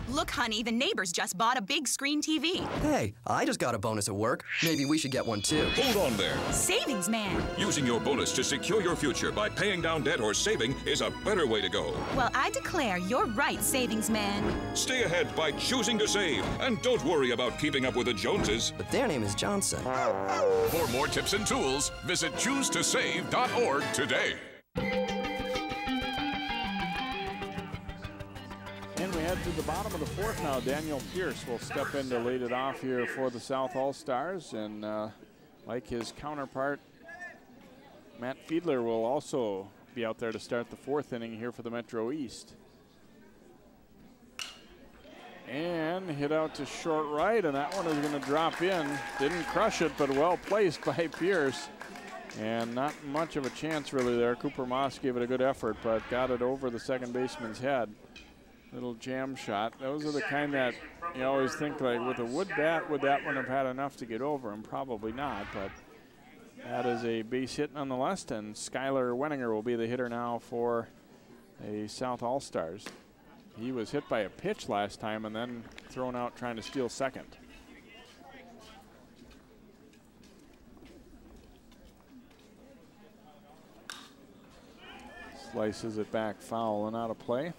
Look, honey, the neighbors just bought a big screen TV. Hey, I just got a bonus at work. Maybe we should get one too. Hold on there. Savings Man. Using your bonus to secure your future by paying down debt or saving is a better way to go. Well, I declare you're right, Savings Man. Stay ahead by choosing to save. And don't worry about keeping up with the Joneses. But their name is Johnson. For more tips and tools, visit choosetosave.org today. And we head to the bottom of the 4th now. Daniel Pierce will step in to lead it off here for the South All-Stars. And like his counterpart, Matt Fiedler will also be out there to start the 4th inning here for the Metro East. And hit out to short right, and that one is going to drop in. Didn't crush it, but well placed by Pierce. And not much of a chance really there. Cooper Moss gave it a good effort, but got it over the second baseman's head. Little jam shot. Those are the kind that you always think, like, with a wood bat, would that one have had enough to get over him? Probably not, but That is a base hit nonetheless, and Skylar Wenninger will be the hitter now for a South All-Stars. He was hit by a pitch last time and then thrown out trying to steal second. Slices it back foul and out of play.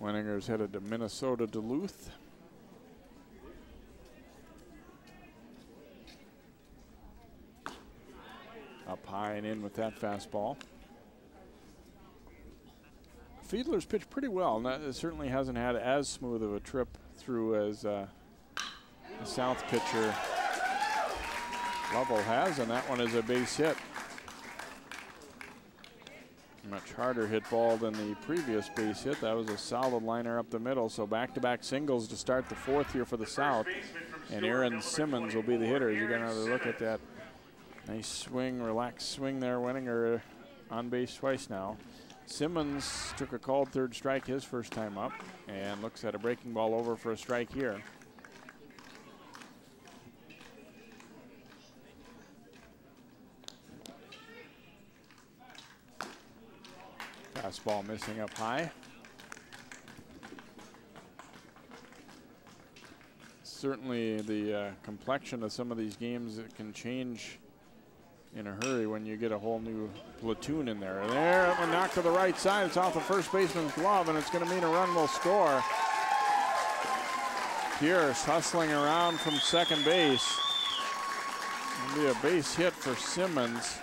Wenninger's headed to Minnesota Duluth. Up high and in with that fastball. Fiedler's pitched pretty well. It certainly hasn't had as smooth of a trip through as the South pitcher Lovell has, and that one is a base hit. Much harder hit ball than the previous base hit. That was a solid liner up the middle. So back-to-back singles to start the fourth here for the South. And Aaron Simmons will be the hitter. You get another look at that nice swing, relaxed swing there. Wenninger on base twice now. Simmons took a called third strike his first time up and looks at a breaking ball over for a strike here. Fastball missing up high. Certainly the complexion of some of these games that can change in a hurry when you get a whole new platoon in there. There, up and knocked to the right side. It's off the first baseman's glove, and it's going to mean a run will score. Pierce hustling around from second base. It'll be a base hit for Simmons.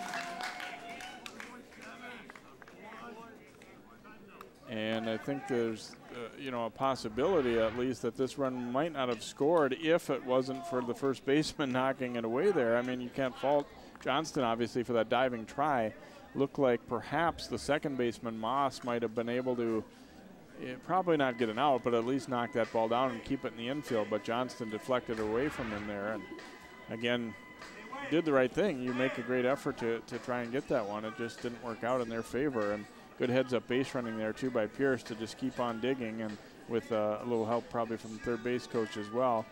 And I think there's, a possibility at least that this run might not have scored if it wasn't for the first baseman knocking it away there. I mean, you can't fault Johnston, obviously, for that diving try. Looked like perhaps the second baseman, Moss, might have been able to probably not get an out, but at least knock that ball down and keep it in the infield. But Johnston deflected away from him there. And again, did the right thing. You make a great effort to try and get that one. It just didn't work out in their favor. And good heads-up base running there, too, by Pierce to just keep on digging, and with a little help probably from the third base coach as well.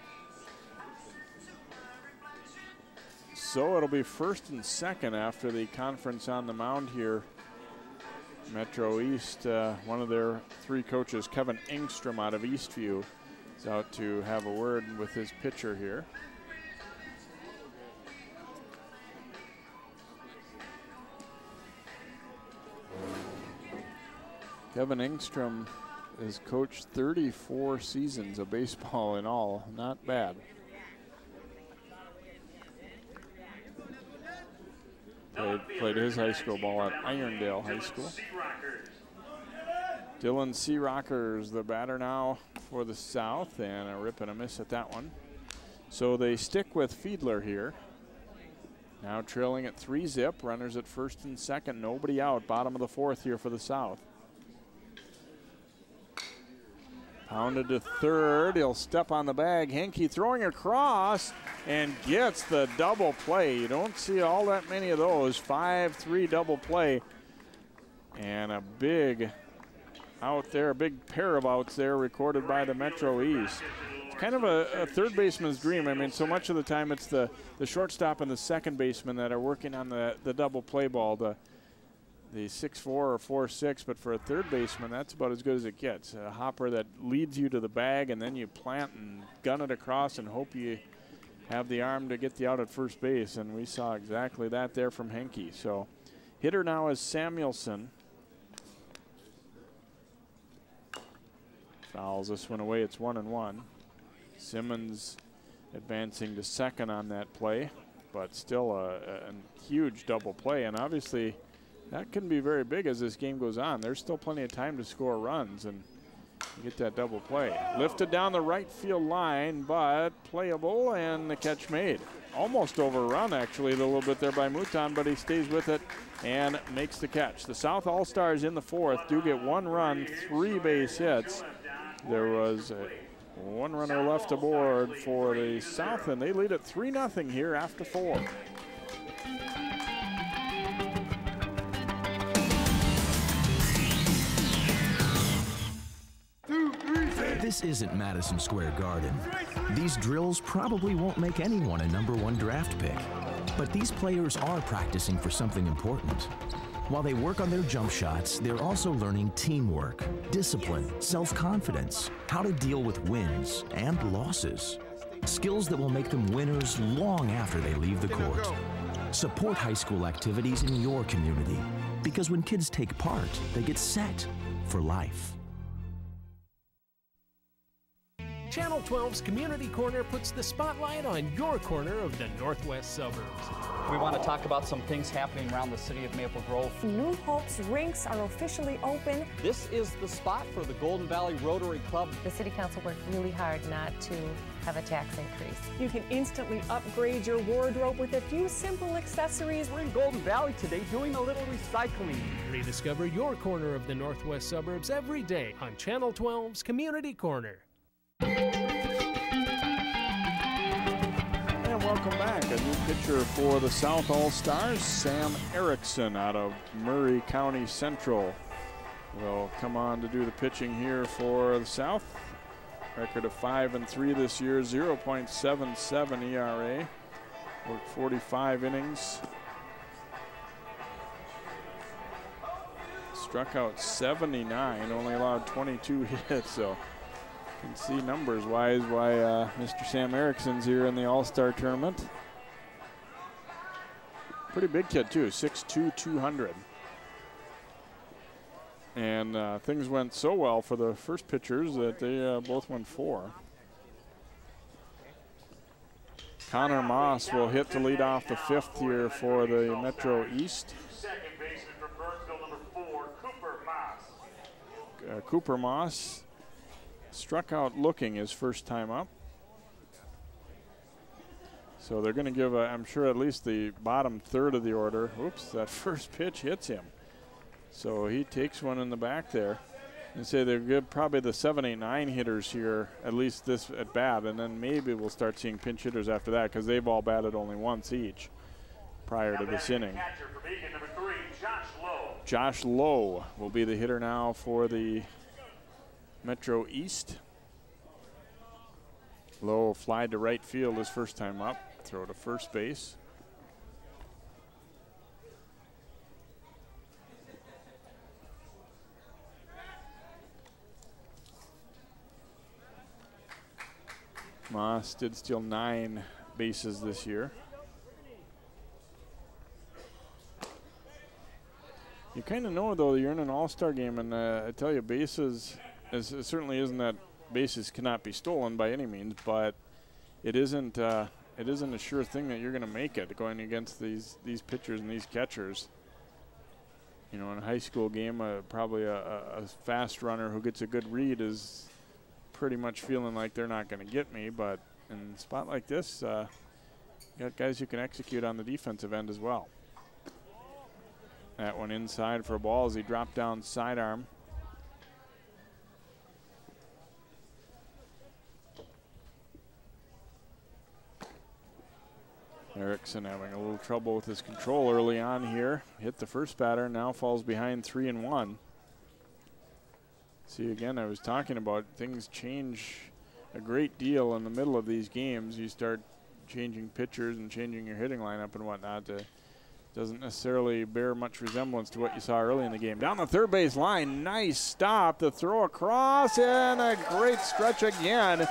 So it'll be first and second after the conference on the mound here. Metro East, one of their three coaches, Kevin Engstrom out of Eastview, is out to have a word with his pitcher here. Kevin Engstrom has coached 34 seasons of baseball in all. Not bad. Played his high school ball at Irondale High School. Dylan Searockers, the batter now for the South, and a rip and a miss at that one. So they stick with Fiedler here. Now trailing at 3-zip, runners at first and second, nobody out. Bottom of the fourth here for the South. Pounded to third, he'll step on the bag. Henke throwing across and gets the double play. You don't see all that many of those. 5-3 double play. And a big out there, a big pair of outs there recorded by the Metro East. It's kind of a third baseman's dream. I mean, so much of the time it's the shortstop and the second baseman that are working on the double play ball, the 6'4" or 4'6", but for a third baseman, that's about as good as it gets. A hopper that leads you to the bag, and then you plant and gun it across and hope you have the arm to get the out at first base, and we saw exactly that there from Henke. So hitter now is Samuelson. Fouls this one away. It's 1-1. Simmons advancing to second on that play, but still a huge double play, and obviously that can be very big as this game goes on. There's still plenty of time to score runs, and you get that double play. Lifted down the right field line, but playable, and the catch made. Almost overrun, actually, a little bit there by Mouton, but he stays with it and makes the catch. The South All-Stars in the fourth do get one run, 3 base hits. There was one runner left aboard for the South, and they lead at 3-0 here after 4. This isn't Madison Square Garden. These drills probably won't make anyone a #1 draft pick, but these players are practicing for something important. While they work on their jump shots, they're also learning teamwork, discipline, self-confidence, how to deal with wins and losses. Skills that will make them winners long after they leave the court. Support high school activities in your community, because when kids take part, they get set for life. Channel 12's Community Corner puts the spotlight on your corner of the northwest suburbs. We want to talk about some things happening around the city of Maple Grove. New Hope's rinks are officially open. This is the spot for the Golden Valley Rotary Club. The City Council worked really hard not to have a tax increase. You can instantly upgrade your wardrobe with a few simple accessories. We're in Golden Valley today doing a little recycling. Rediscover your corner of the northwest suburbs every day on Channel 12's Community Corner. And welcome back. A new pitcher for the South All-Stars, Sam Erickson out of Murray County Central, will come on to do the pitching here for the South. Record of 5-3 this year, 0.77 ERA. Worked 45 innings. Struck out 79, only allowed 22 hits, so you can see numbers-wise why Mr. Sam Erickson's here in the All-Star tournament. Pretty big kid, too, 6'2", 200. And things went so well for the first pitchers that they both went 4. Connor Moss will hit to lead off the 5th here for the Metro East. Second baseman for Burnsville, number 4, Cooper Moss. Cooper Moss struck out looking his first time up. So they're going to give, I'm sure, at least the bottom third of the order. Oops, that first pitch hits him. So he takes one in the back there. And say they'll give probably the 7, 8, 9 hitters here, at least this at bat, and then maybe we'll start seeing pinch hitters after that because they've all batted only once each prior to this inning. Number 3, Josh Lowe. Josh Lowe will be the hitter now for the Metro East. Lowe flied to right field his first time up, throw to first base. Moss did steal 9 bases this year. You kind of know, though, you're in an all-star game, and I tell you, bases, it certainly isn't that bases cannot be stolen by any means, but it isn't a sure thing that you're going to make it going against these pitchers and these catchers. You know, in a high school game, probably a fast runner who gets a good read is pretty much feeling like they're not going to get me, but in a spot like this, you got guys who can execute on the defensive end as well. That one inside for a ball as he dropped down sidearm. Erickson having a little trouble with his control early on here. Hit the first batter, now falls behind 3-1. See, again, I was talking about things change a great deal in the middle of these games. You start changing pitchers and changing your hitting lineup and whatnot. Doesn't necessarily bear much resemblance to what you saw early in the game. Down the third base line, nice stop. The throw across and a great stretch again.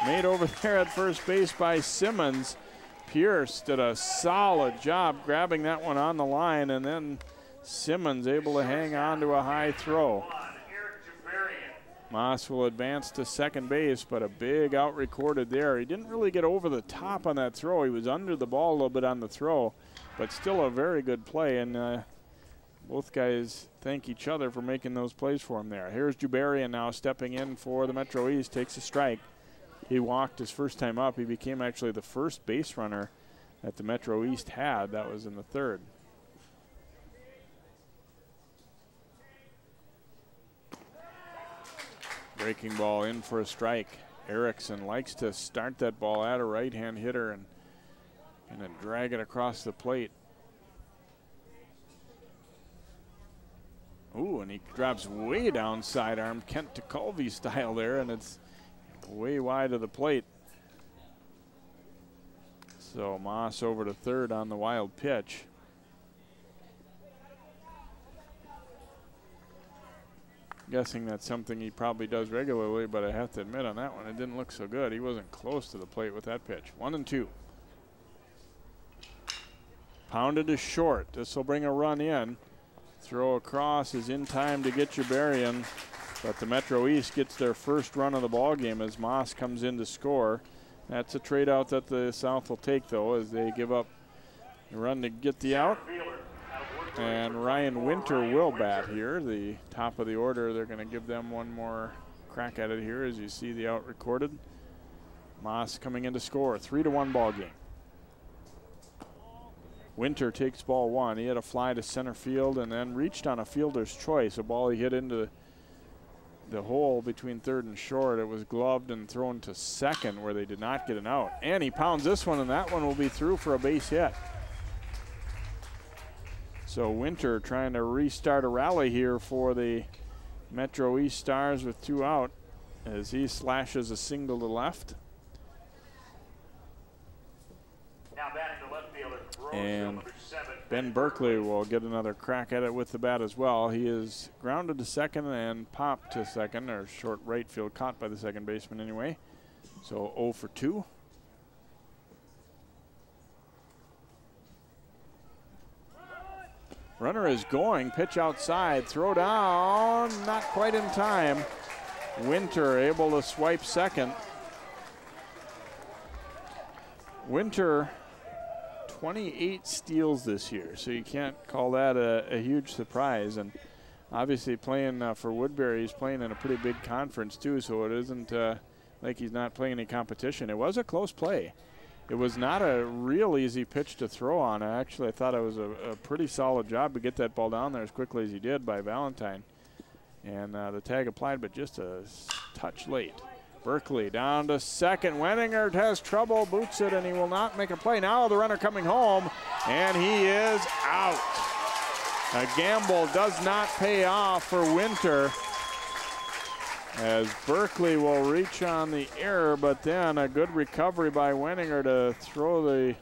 Made over there at first base by Simmons. Pierce did a solid job grabbing that one on the line, and then Simmons able to hang on to a high throw. Moss will advance to second base, but a big out recorded there. He didn't really get over the top on that throw. He was under the ball a little bit on the throw, but still a very good play, and both guys thank each other for making those plays for him there. Here's Jubarian now stepping in for the Metro East, takes a strike. He walked his first time up. He became actually the first base runner that the Metro East had. That was in the third. Breaking ball in for a strike. Erickson likes to start that ball at a right-hand hitter and then drag it across the plate. Ooh, and he drops way down sidearm, Kent Tucolvy style there, and it's way wide of the plate. So Moss over to third on the wild pitch. Guessing that's something he probably does regularly, but I have to admit on that one, it didn't look so good. He wasn't close to the plate with that pitch. 1-2. Pounded to short. This will bring a run in. Throw across is in time to get your Berrien, but the Metro East gets their first run of the ball game as Moss comes in to score. That's a trade out that the South will take, though, as they give up a run to get the out. And Ryan Winter will bat here, the top of the order. They're going to give them one more crack at it here as you see the out recorded. Moss coming in to score. 3-1 ball game. Winter takes ball one. He had a fly to center field and then reached on a fielder's choice. A ball he hit into the hole between third and short. It was gloved and thrown to second where they did not get an out. And he pounds this one, and that one will be through for a base hit. So Winter trying to restart a rally here for the Metro East Stars with 2 out as he slashes a single to left. Now batting the left fielder, And number 7, Ben Berkeley will get another crack at it with the bat as well. He is grounded to second and popped to second, or short right field, caught by the second baseman anyway. So 0 for 2. Runner is going, pitch outside, throw down, not quite in time. Winter able to swipe second. Winter, 28 steals this year, so you can't call that a huge surprise. And obviously playing for Woodbury, he's playing in a pretty big conference too, so it isn't like he's not playing any competition. It was a close play. It was not a real easy pitch to throw on. Actually, I thought it was a pretty solid job to get that ball down there as quickly as he did by Valentine. And the tag applied, but just a touch late. Berkeley down to second. Wenninger has trouble, boots it, and he will not make a play. Now the runner coming home, and he is out. A gamble does not pay off for Winter, as Berkeley will reach on the error, but then a good recovery by Wenninger to throw the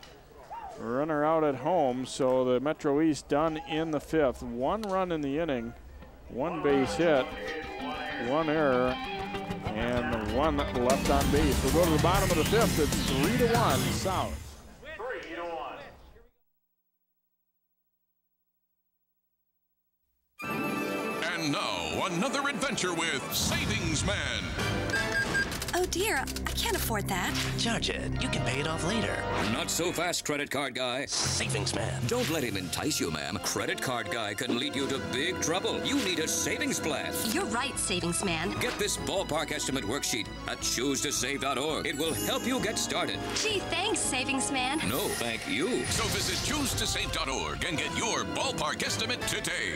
runner out at home. So the Metro East done in the 5th. 1 run in the inning, 1 base hit, 1 error, and 1 left on base. We'll go to the bottom of the 5th. It's 3-1 South. 3-1. And now, another adventure with Savings Man. Oh dear, I can't afford that. Charge it. You can pay it off later. Not so fast, credit card guy. Savings Man. Don't let him entice you, ma'am. Credit card guy can lead you to big trouble. You need a savings plan. You're right, Savings Man. Get this ballpark estimate worksheet at choosetosave.org. It will help you get started. Gee, thanks, Savings Man. No, thank you. So visit choosetosave.org and get your ballpark estimate today.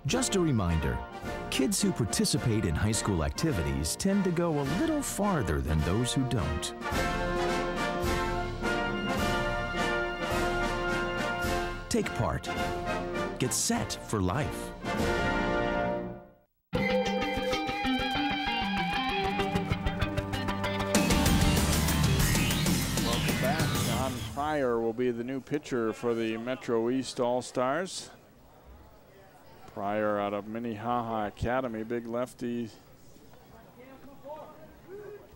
Just a reminder, kids who participate in high school activities tend to go a little farther than those who don't. Take part. Get set for life. Welcome back. John Pryor will be the new pitcher for the Metro East All-Stars. Pryor out of Minnehaha Academy, big lefty.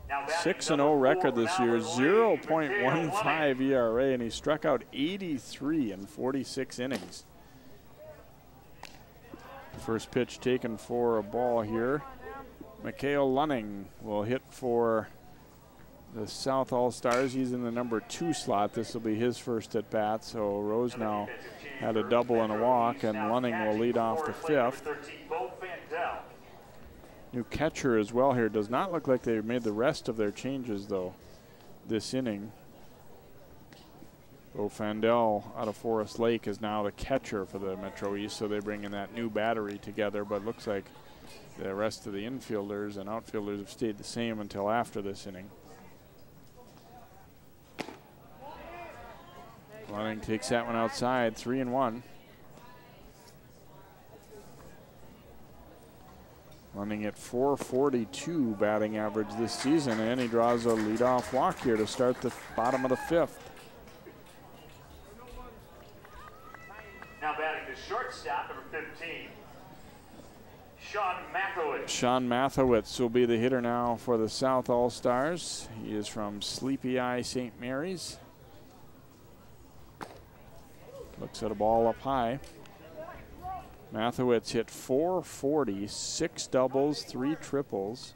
6-0 record this year, 0.15 ERA, and he struck out 83 in 46 innings. First pitch taken for a ball here. Mikhail Lunning will hit for the South All-Stars. He's in the number 2 slot. This will be his first at bat, so Rose now had a double and a walk, and Lunning will lead off the 5th. New catcher as well here. Does not look like they made the rest of their changes, though, this inning. Bo Fandel out of Forest Lake is now the catcher for the Metro East, so they bring in that new battery together, but looks like the rest of the infielders and outfielders have stayed the same until after this inning. Lunning takes that one outside, 3-1. Lunning at .442 batting average this season, and he draws a leadoff walk here to start the bottom of the 5th. Now batting the shortstop, number 15, Sean Mathowitz. Sean Mathowitz will be the hitter now for the South All-Stars. He is from Sleepy Eye, St. Mary's. Looks at a ball up high. Mathowitz hit .440, 6 doubles, 3 triples.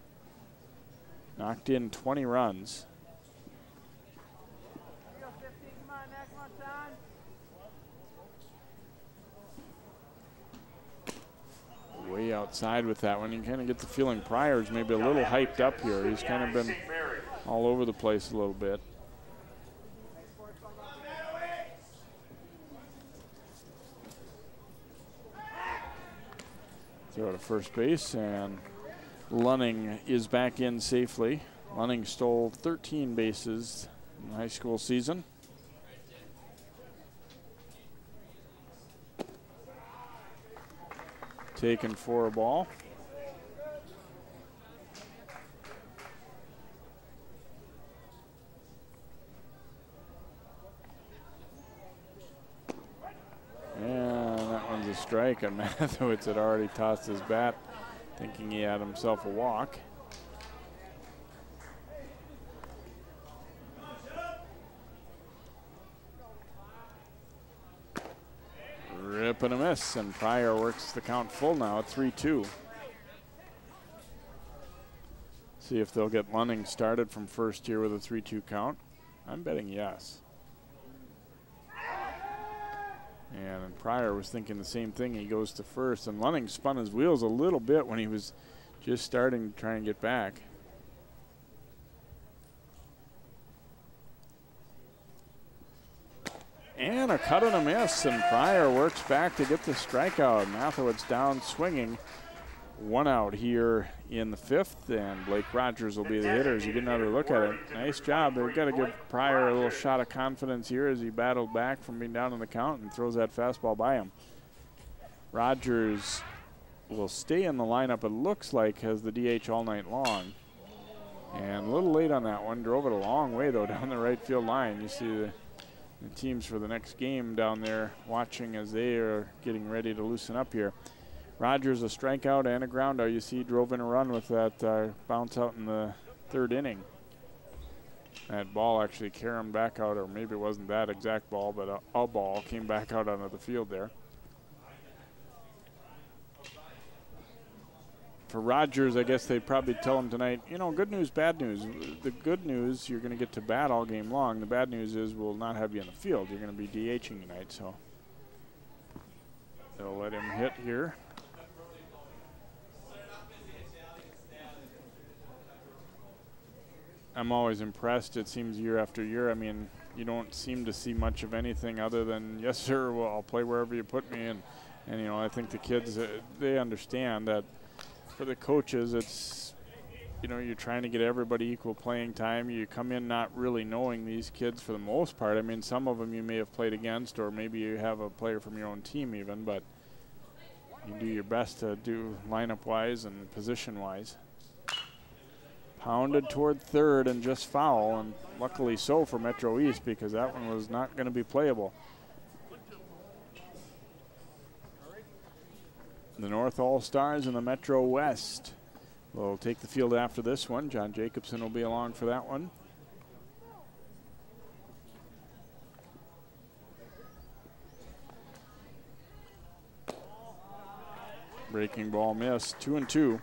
Knocked in 20 runs. Way outside with that one. You kind of get the feeling Pryor's maybe a little hyped up here. He's kind of been all over the place a little bit. Throw to first base, and Lunning is back in safely. Lunning stole 13 bases in the high school season. Taken for a ball. And that one's a strike, and Mathowitz had already tossed his bat, thinking he had himself a walk. Rip and a miss, and Pryor works the count full now at 3-2. See if they'll get Lunning started from first here with a 3-2 count. I'm betting yes. And Pryor was thinking the same thing. He goes to first, and Lunning spun his wheels a little bit when he was just starting to try and get back. And a cut and a miss, and Pryor works back to get the strikeout. Mathowitz down swinging. 1 out here in the 5th, and Blake Rogers will be the hitter as you get another look at it. Nice job. They've got to give Pryor a little shot of confidence here as he battled back from being down in the count and throws that fastball by him. Rogers will stay in the lineup, it looks like, has the DH all night long. And a little late on that one. Drove it a long way, though, down the right field line. You see the teams for the next game down there watching as they are getting ready to loosen up here. Rogers a strikeout and a ground out. You see he drove in a run with that bounce out in the 3rd inning. That ball actually carried him back out, or maybe it wasn't that exact ball, but a ball came back out onto the field there. For Rogers, I guess they'd probably tell him tonight, you know, good news, bad news. The good news, you're going to get to bat all game long. The bad news is we'll not have you in the field. You're going to be DHing tonight, so they'll let him hit here. I'm always impressed, it seems, year after year. I mean, you don't seem to see much of anything other than, yes, sir, well, I'll play wherever you put me in. And, you know, I think the kids, they understand that for the coaches, it's, you know, you're trying to get everybody equal playing time. You come in not really knowing these kids for the most part. I mean, some of them you may have played against, or maybe you have a player from your own team even, but you do your best to do lineup-wise and position-wise. Pounded toward 3rd and just foul, and luckily so for Metro East, because that one was not going to be playable. The North All-Stars and the Metro West will take the field after this one. John Jacobson will be along for that one. Breaking ball missed, 2-2.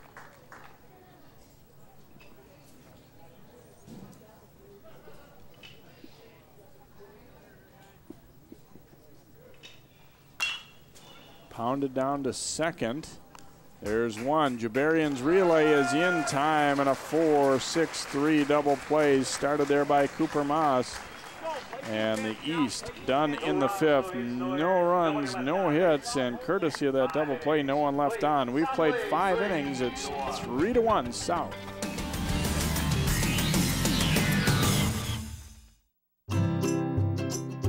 Pounded down to 2nd. There's one. Jabarian's relay is in time, and a 4-6-3 double play started there by Cooper Moss. And the East done in the 5th. No runs, no hits, and courtesy of that double play, no one left on. We've played 5 innings. It's 3-1 South.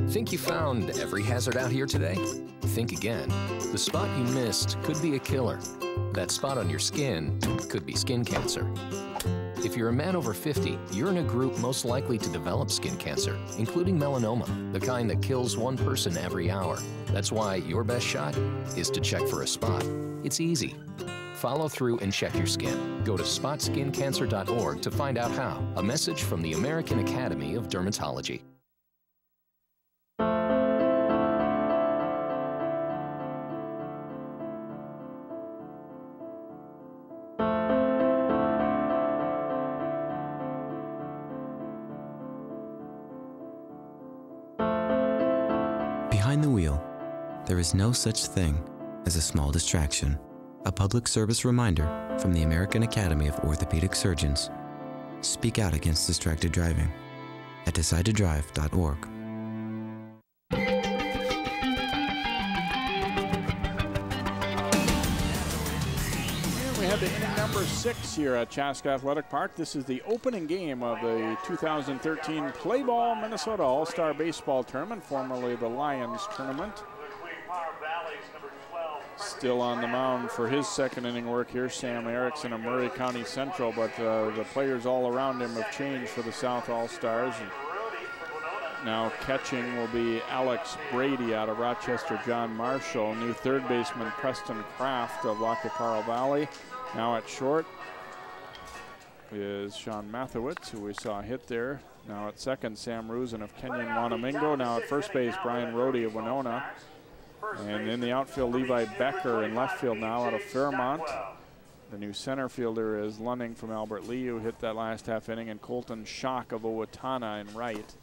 Think Think you found every hazard out here today? Think again. The spot you missed could be a killer. That spot on your skin could be skin cancer. If you're a man over 50, you're in a group most likely to develop skin cancer, including melanoma, the kind that kills one person every hour. That's why your best shot is to check for a spot. It's easy. Follow through and check your skin. Go to spotskincancer.org to find out how. A message from the American Academy of Dermatology. Behind the wheel, there is no such thing as a small distraction. A public service reminder from the American Academy of Orthopedic Surgeons. Speak out against distracted driving at decidetodrive.org. We have the inning number 6 here at Chaska Athletic Park. This is the opening game of the 2013 Play Ball Minnesota All-Star Baseball Tournament, formerly the Lions Tournament. Still on the mound for his second inning work here, Sam Erickson of Murray County Central, but the players all around him have changed for the South All-Stars. Now catching will be Alex Brady out of Rochester, John Marshall, new third baseman Preston Kraft of Lac Carle Valley. Now at short is Sean Mathewitz, who we saw hit there. Now at second, Sam Rusin of Kenyon Wanamingo. Now at first base, Brian Rohde of Winona. And in the outfield, Levi Becker in left field now out of Fairmont. The new center fielder is Lunning from Albert Lee, who hit that last half inning, and Colton Schock of Owatonna in right.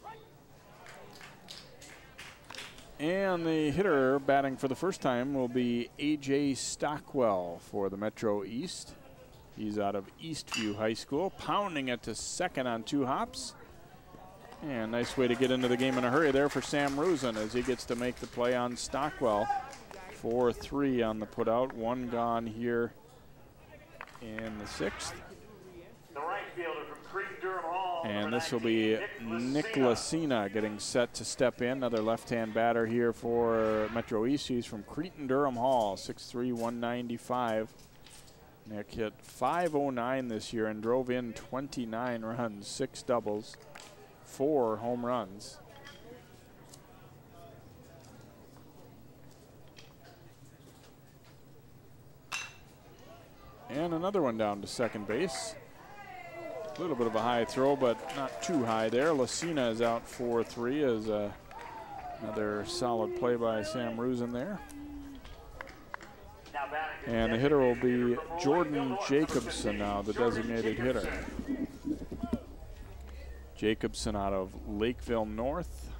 And the hitter batting for the first time will be A.J. Stockwell for the Metro East. He's out of Eastview High School, pounding it to second on 2 hops. And nice way to get into the game in a hurry there for Sam Rusin as he gets to make the play on Stockwell. 4-3 on the putout, 1 gone here in the 6th. The right fielder from Creek-Durham Hall. And this will be Nick Lucina getting set to step in. Another left-hand batter here for Metro East. He's from Cretin-Durham Hall, 6'3", 195. Nick hit .509 this year and drove in 29 runs, 6 doubles, 4 home runs. And another one down to second base. A little bit of a high throw, but not too high there. Lucina is out 4-3 as another solid play by Sam Rusin there. And the hitter will be Jordan Jacobson now, the designated hitter. Jacobson out of Lakeville North.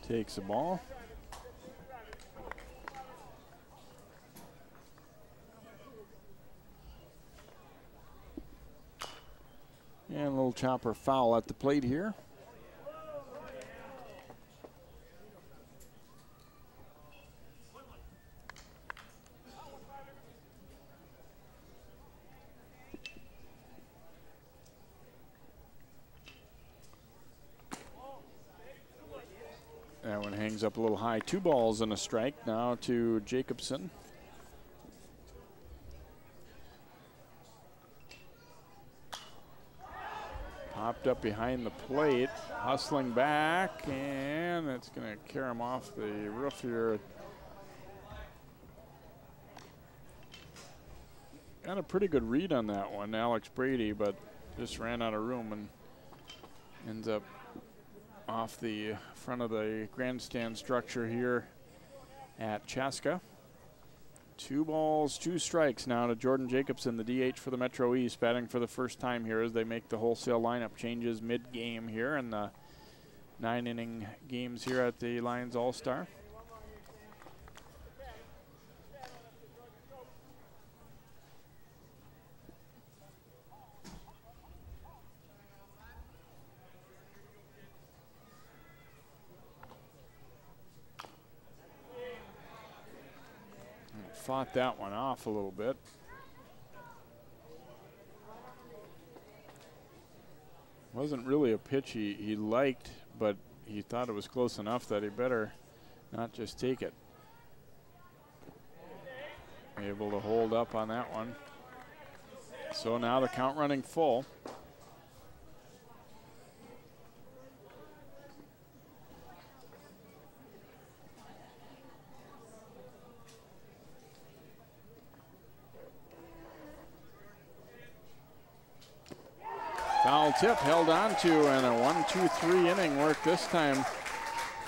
Takes the ball. And a little chopper foul at the plate here. That one hangs up a little high. 2 balls and a strike now to Jacobson. Popped up behind the plate, hustling back, and it's going to carry him off the roof here. Got a pretty good read on that one, Alex Brady, but just ran out of room and ends up off the front of the grandstand structure here at Chaska. 2 balls, 2 strikes now to Jordan Jacobson, the DH for the Metro East, batting for the first time here as they make the wholesale lineup changes mid-game here in the 9-inning games here at the Lions All-Star. Fought that one off a little bit. Wasn't really a pitch he liked, but he thought it was close enough that he better not just take it. Able to hold up on that one. So now the count running full. Foul tip held on to, and a 1-2-3 inning work this time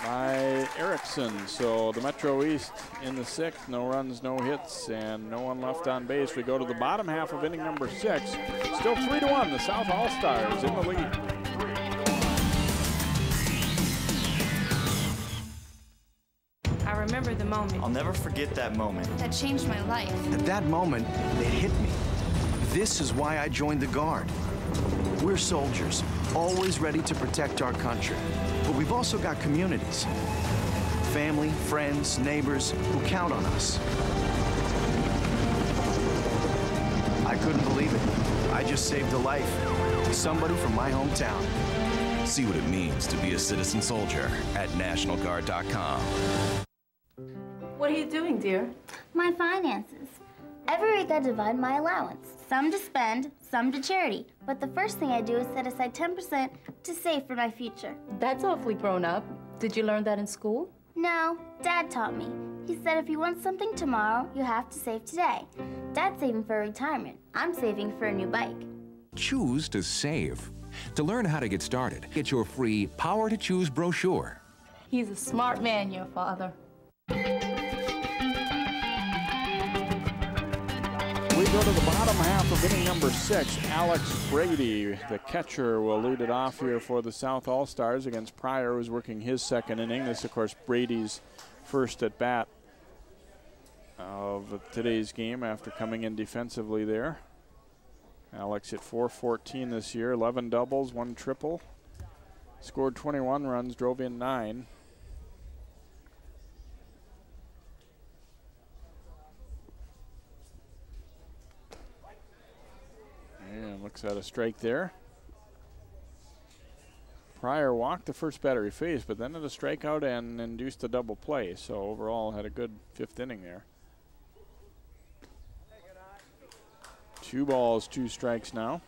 by Erickson. So the Metro East in the 6th, no runs, no hits, and no one left on base. We go to the bottom half of inning number 6. Still 3-1, the South All-Stars in the lead. I remember the moment. I'll never forget that moment. That changed my life. At that moment, it hit me. This is why I joined the Guard. We're soldiers, always ready to protect our country. But we've also got communities. Family, friends, neighbors who count on us. I couldn't believe it. I just saved a life. Somebody from my hometown. See what it means to be a citizen soldier at NationalGuard.com. What are you doing, dear? My finances. Every week I divide my allowance. Some to spend, some to charity. But the first thing I do is set aside 10% to save for my future. That's awfully grown up. Did you learn that in school? No, Dad taught me. He said if you want something tomorrow, you have to save today. Dad's saving for retirement. I'm saving for a new bike. Choose to save. To learn how to get started, get your free Power to Choose brochure. He's a smart man, your father. We go to the bottom half of inning number 6. Alex Brady, the catcher, will lead it off here for the South All-Stars against Pryor, who's working his second inning. This, of course, Brady's first at bat of today's game after coming in defensively there. Alex hit .414 this year, 11 doubles, 1 triple. Scored 21 runs, drove in 9. And looks at a strike there. Pryor walked the first batter he faced, but then had a strikeout and induced a double play. So overall had a good 5th inning there. 2 balls, 2 strikes now.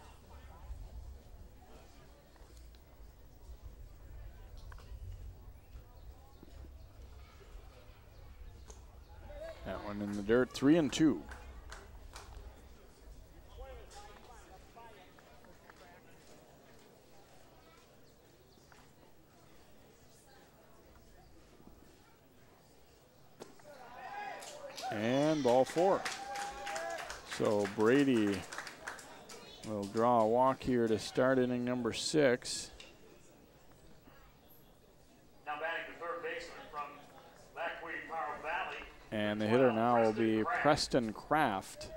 That one in the dirt, 3-2. And ball 4. So Brady will draw a walk here to start inning number 6. Now batting the third baseman from Lacquey Power Valley. And the hitter now will be Preston Kraft.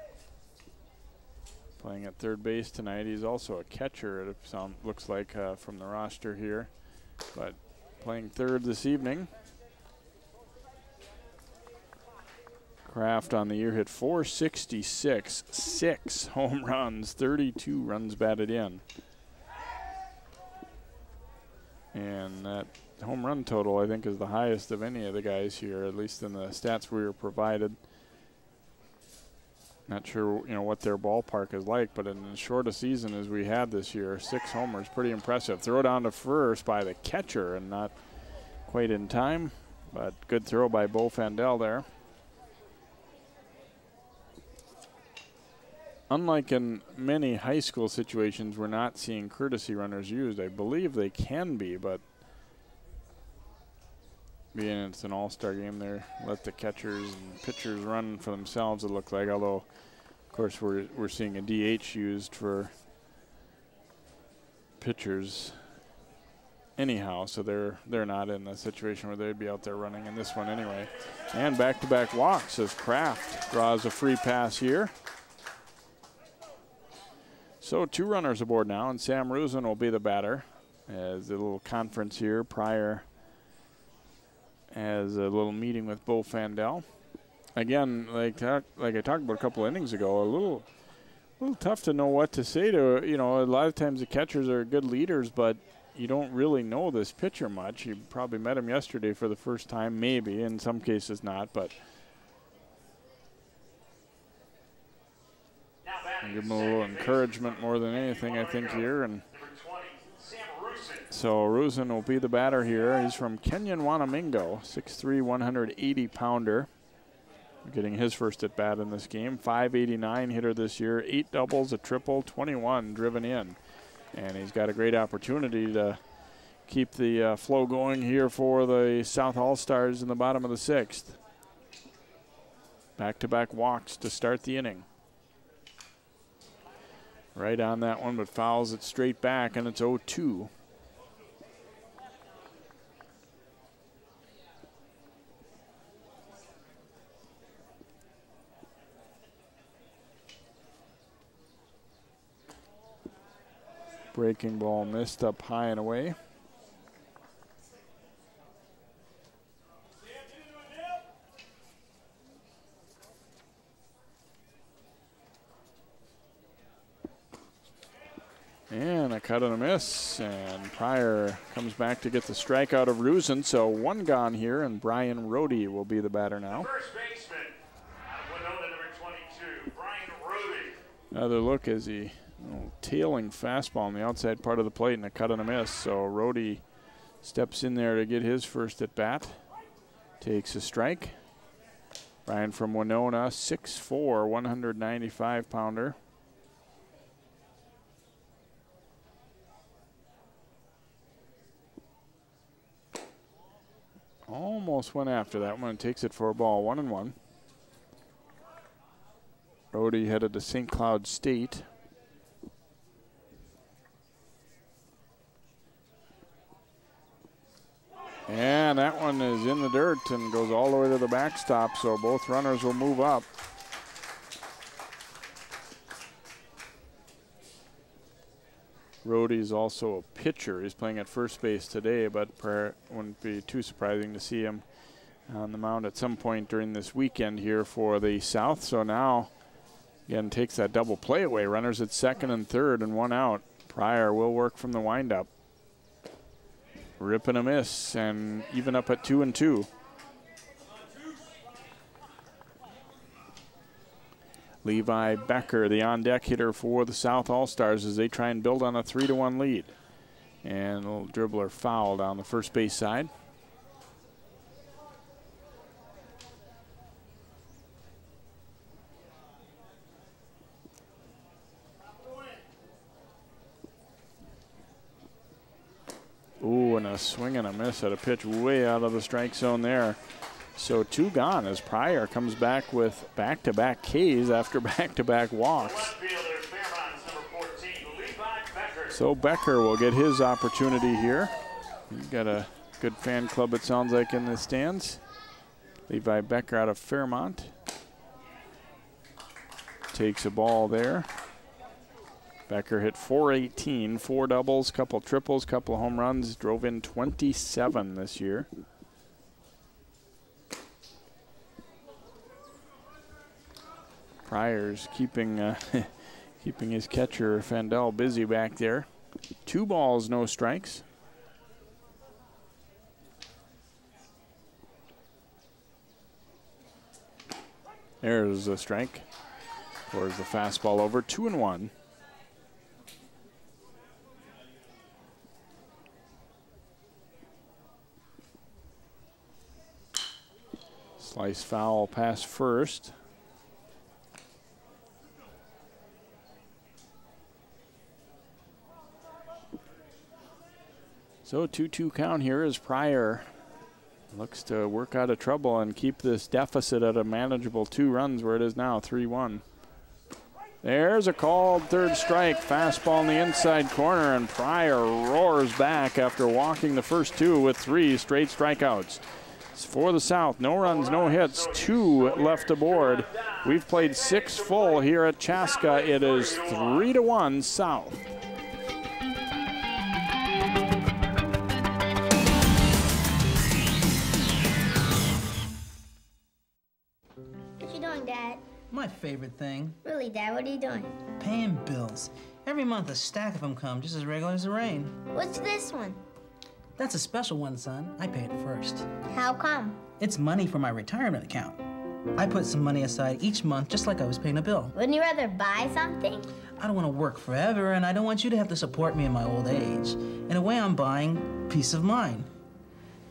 Playing at third base tonight. He's also a catcher, it looks like, from the roster here. But playing third this evening. Kraft on the year hit .466, 6 home runs, 32 runs batted in. And that home run total, I think, is the highest of any of the guys here, at least in the stats we were provided. Not sure, what their ballpark is like, but in as short a season as we had this year, 6 homers, pretty impressive. Throw down to first by the catcher and not quite in time, but good throw by Bo Fandel there. Unlike in many high school situations, we're not seeing courtesy runners used. I believe they can be, but being it's an all-star game, they let the catchers and pitchers run for themselves, it looks like, although, of course, we're seeing a DH used for pitchers anyhow, so they're not in the situation where they'd be out there running in this one anyway. And back-to-back walks as Kraft draws a free pass here. So 2 runners aboard now, and Sam Rusin will be the batter. As a little conference here, Pryor has a little meeting with Bo Fandel. Again, like I talked about a couple innings ago, a little little tough to know what to say to, you know, a lot of times the catchers are good leaders, but you don't really know this pitcher much. You probably met him yesterday for the first time, maybe, in some cases not, but give him a little encouragement more than anything, I think, here. And so Rusin will be the batter here. He's from Kenyon Wanamingo, 6'3", 180-pounder. Getting his first at bat in this game. 589 hitter this year, 8 doubles, a triple, 21 driven in. And he's got a great opportunity to keep the flow going here for the South All-Stars in the bottom of the 6th. Back-to-back walks to start the inning. Right on that one, but fouls it straight back, and it's 0-2. Breaking ball missed up high and away. And a cut and a miss, and Pryor comes back to get the strikeout of Rusin, so one gone here, and Brian Rohde will be the batter now. First baseman, out of Winona, number 22, Brian Rohde. Another look as he tailing fastball on the outside part of the plate and a cut and a miss. So Rohde steps in there to get his first at bat. Takes a strike. Brian from Winona, 6'4", 195-pounder. Almost went after that one and takes it for a ball, 1-1. Rohde headed to St. Cloud State. And that one is in the dirt and goes all the way to the backstop, so both runners will move up. Rohde is also a pitcher. He's playing at first base today, but wouldn't be too surprising to see him on the mound at some point during this weekend here for the South. So now, again, takes that double play away. Runners at second and third and one out. Pryor will work from the windup. Rip and a miss, and even up at 2-2. Levi Becker, the on-deck hitter for the South All-Stars, as they try and build on a 3-1 lead. And a little dribbler foul down the first base side. Ooh, and a swing and a miss at a pitch way out of the strike zone there. So two gone as Pryor comes back with back-to-back Ks after back-to-back walks. So Becker will get his opportunity here. He's got a good fan club, it sounds like, in the stands. Levi Becker out of Fairmont. Takes a ball there. Becker hit .418, 4 doubles, couple triples, couple home runs, drove in 27 this year. Pryor's keeping keeping his catcher Fandel busy back there. 2 balls, no strikes. There's a strike. Pours the fastball over, 2-1. Slice foul past first. So 2-2 count here as Pryor looks to work out of trouble and keep this deficit at a manageable 2 runs where it is now 3-1. There's a called third strike. Fastball in the inside corner, and Pryor roars back after walking the first 2 with 3 straight strikeouts. For the South, no runs, no hits, 2 left aboard. We've played 6 full here at Chaska. It is 3-1 South. What you doing, Dad? My favorite thing. Really, Dad, what are you doing? Paying bills. Every month a stack of them come, just as regular as the rain. What's this one? That's a special one, son. I pay it first. How come? It's money for my retirement account. I put some money aside each month just like I was paying a bill. Wouldn't you rather buy something? I don't want to work forever, and I don't want you to have to support me in my old age. In a way, I'm buying peace of mind.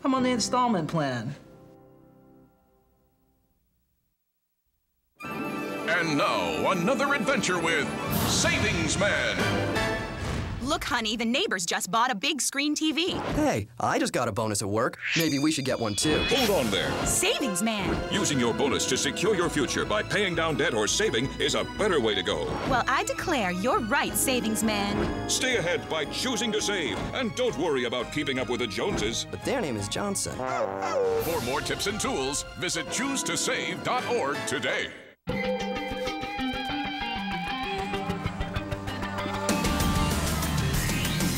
I'm on the installment plan. And now, another adventure with Savings Man. Look, honey, the neighbors just bought a big screen TV. Hey, I just got a bonus at work. Maybe we should get one too. Hold on there. Savings Man. Using your bonus to secure your future by paying down debt or saving is a better way to go. Well, I declare you're right, Savings Man. Stay ahead by choosing to save. And don't worry about keeping up with the Joneses. But their name is Johnson. For more tips and tools, visit choosetosave.org today.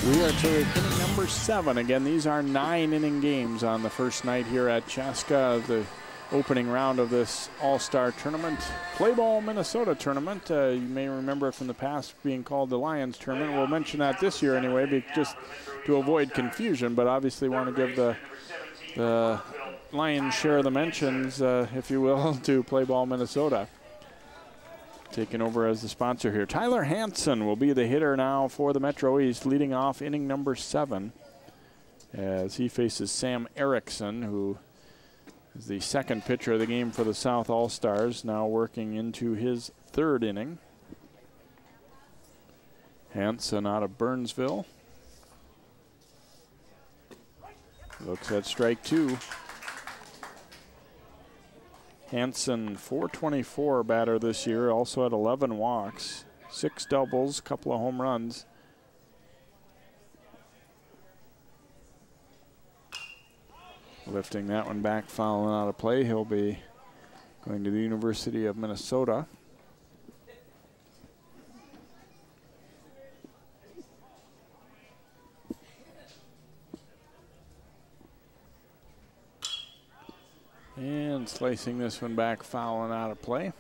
We are to inning number 7. Again, these are 9-inning games on the first night here at Chaska, the opening round of this All-Star Tournament. Play Ball Minnesota Tournament. You may remember it from the past being called the Lions Tournament. We'll mention that this year anyway, just to avoid confusion, but obviously want to give the Lions share of the mentions, if you will, to Play Ball Minnesota. Taking over as the sponsor here. Tyler Hansen will be the hitter now for the Metro East, leading off inning number 7 as he faces Sam Erickson, who is the second pitcher of the game for the South All-Stars, now working into his 3rd inning. Hansen out of Burnsville. Looks at strike 2. Hansen, .424 batter this year, also had 11 walks, 6 doubles, couple of home runs. Lifting that one back, fouling out of play. He'll be going to the University of Minnesota. And slicing this one back, fouling out of play.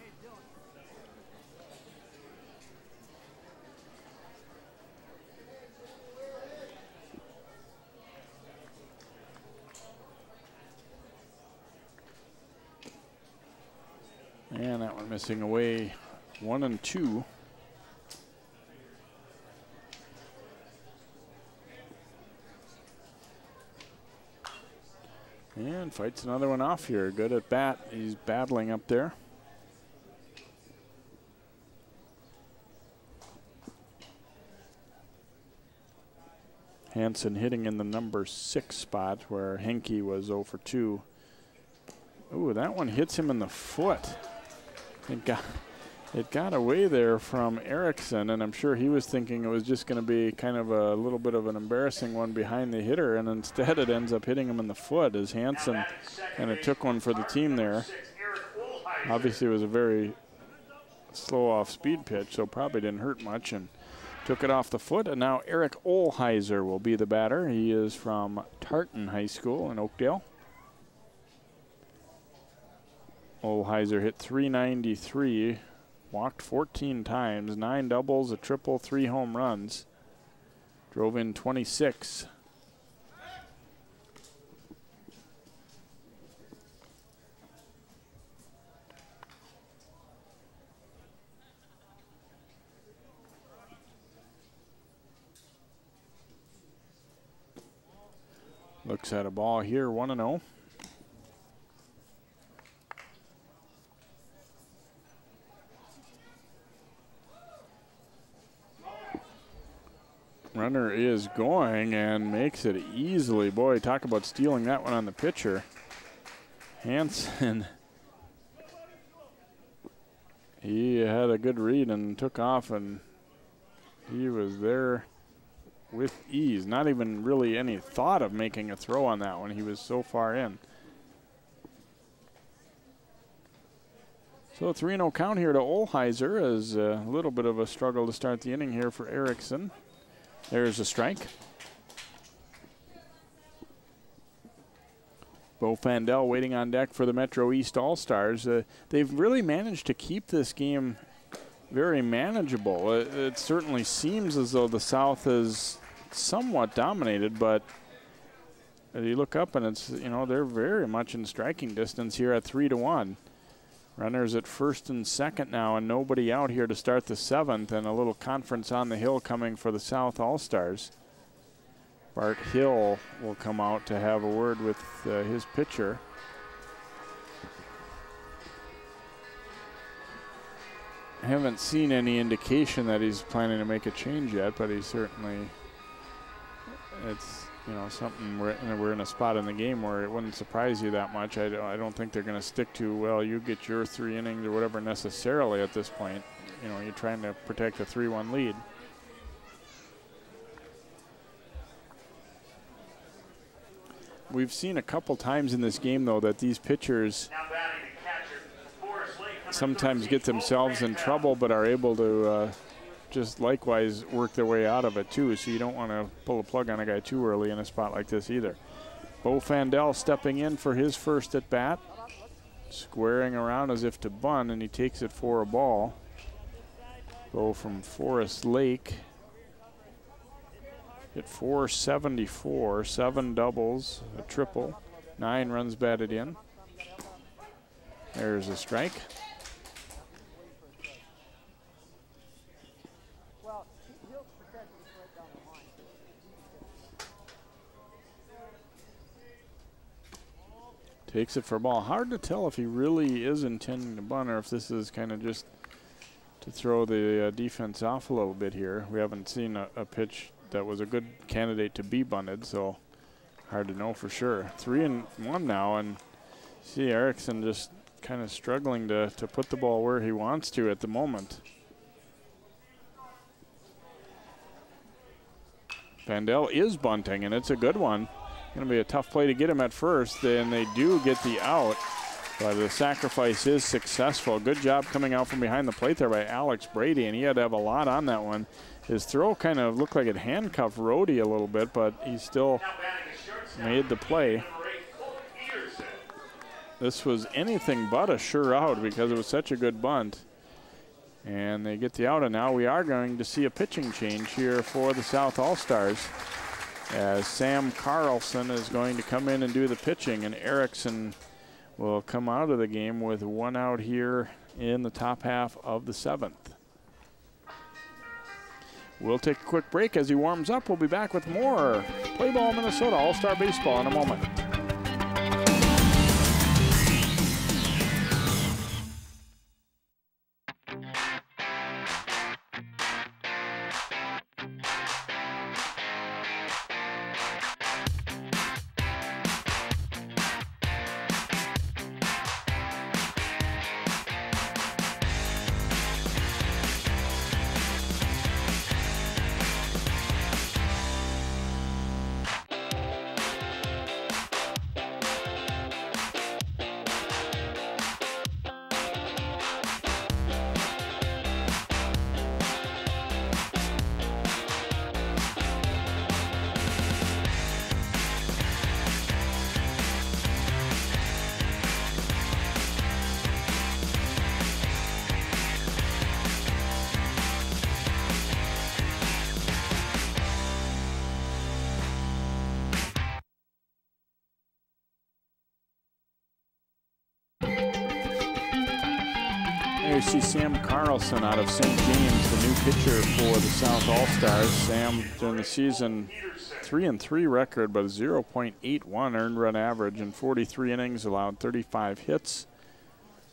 And that one missing away, 1 and 2. And fights another one off here. Good at bat. He's battling up there. Hansen hitting in the number 6 spot where Henke was 0 for 2. Ooh, that one hits him in the foot. It got away there from Erickson, and I'm sure he was thinking it was just going to be kind of a little bit of an embarrassing one behind the hitter, and instead it ends up hitting him in the foot as Hansen kind of took one for the team there. Obviously it was a very slow off-speed pitch, so probably didn't hurt much, and took it off the foot. And now Eric Olheiser will be the batter. He is from Tartan High School in Oakdale. Olheiser hit .393. Walked 14 times, 9 doubles, a triple, 3 home runs. Drove in 26. Looks at a ball here, 1-0. Runner is going and makes it easily. Boy, talk about stealing that one on the pitcher. Hansen, he had a good read and took off, and he was there with ease. Not even really any thought of making a throw on that one. He was so far in. So 3-0 count here to Olheiser, as a little bit of a struggle to start the inning here for Erickson. There's a strike. Bo Fandel waiting on deck for the Metro East All-Stars. They've really managed to keep this game very manageable. It certainly seems as though the South is somewhat dominated, but you look up and it's, you know, they're very much in striking distance here at 3-1. Runners at first and second now, and nobody out here to start the 7th, and a little conference on the hill coming for the South All-Stars. Bart Hill will come out to have a word with his pitcher. I haven't seen any indication that he's planning to make a change yet, but he certainly, it's, you know, something we're in a spot in the game where it wouldn't surprise you that much. I don't think they're going to stick to, well, you get your 3 innings or whatever necessarily at this point. You know, you're trying to protect a 3-1 lead. We've seen a couple times in this game, though, that these pitchers sometimes get themselves in trouble but are able to just likewise work their way out of it, too. So you don't want to pull a plug on a guy too early in a spot like this either. Bo Fandel stepping in for his first at bat, squaring around as if to bunt, and he takes it for a ball. Bo from Forest Lake. Hit .474, 7 doubles, a triple, 9 runs batted in. There's a strike. Takes it for a ball. Hard to tell if he really is intending to bunt or if this is kind of just to throw the defense off a little bit here. We haven't seen a pitch that was a good candidate to be bunted, so hard to know for sure. 3-1 now, and see Erickson just kind of struggling to put the ball where he wants to at the moment. Fandel is bunting, and it's a good one. Going to be a tough play to get him at first, and they do get the out, but the sacrifice is successful. Good job coming out from behind the plate there by Alex Brady, and he had to have a lot on that one. His throw kind of looked like it handcuffed Rhodey a little bit, but he still made the play. This was anything but a sure out because it was such a good bunt. And they get the out, and now we are going to see a pitching change here for the South All-Stars, as Sam Carlson is going to come in and do the pitching, and Erickson will come out of the game with 1 out here in the top half of the 7th. We'll take a quick break as he warms up. We'll be back with more Play Ball Minnesota All-Star Baseball in a moment. You see Sam Carlson out of St. James, the new pitcher for the South All-Stars. Sam, during the season, 3-3 record, but a 0.81 earned run average in 43 innings, allowed 35 hits,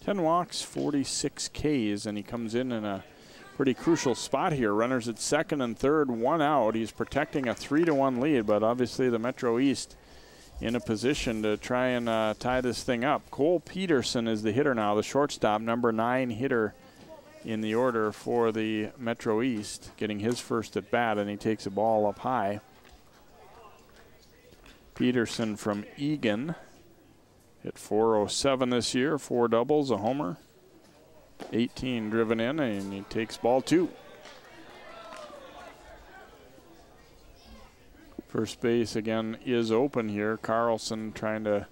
10 walks, 46 Ks, and he comes in a pretty crucial spot here. Runners at second and third, 1 out. He's protecting a 3-1 lead, but obviously the Metro East in a position to try and tie this thing up. Cole Peterson is the hitter now, the shortstop, number 9 hitter in the order for the Metro East, getting his first at bat, and he takes a ball up high. Peterson from Egan hit .407 this year, 4 doubles, a homer, 18 driven in, and he takes ball 2. First base again is open here. Carlson trying to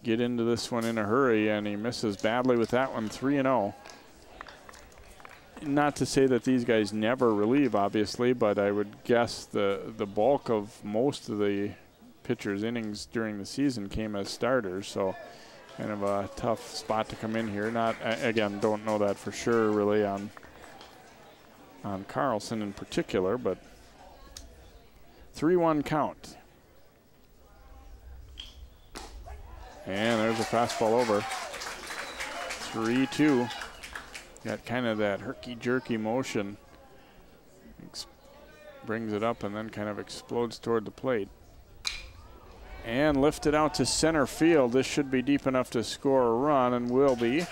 get into this one in a hurry, and he misses badly with that one, 3-0. Not to say that these guys never relieve, obviously, but I would guess the bulk of most of the pitchers' innings during the season came as starters, so kind of a tough spot to come in here. Not, again, don't know that for sure really on Carlson in particular, but 3-1 count. And there's a fastball over. 3-2. Got kind of that herky-jerky motion. Brings it up and then kind of explodes toward the plate. And lifted out to center field. This should be deep enough to score a run, and will be.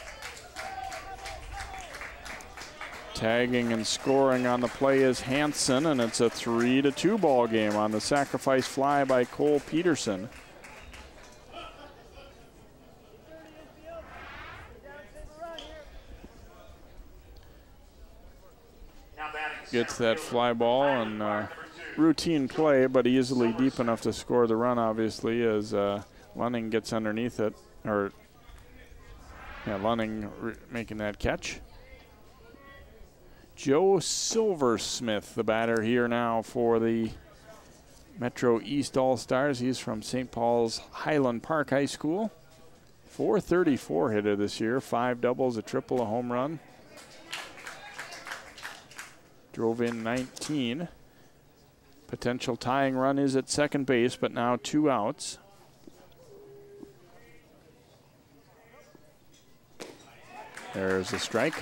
Tagging and scoring on the play is Hansen, and it's a 3-2 ball game on the sacrifice fly by Cole Peterson. Gets that fly ball and routine play, but easily deep enough to score the run, obviously, as Lunning gets underneath it. Or, yeah, Lunning making that catch. Joe Silversmith, the batter here now for the Metro East All-Stars. He's from St. Paul's Highland Park High School. .434 hitter this year, 5 doubles, a triple, a home run. Drove in 19. Potential tying run is at second base, but now 2 outs. There's a strike.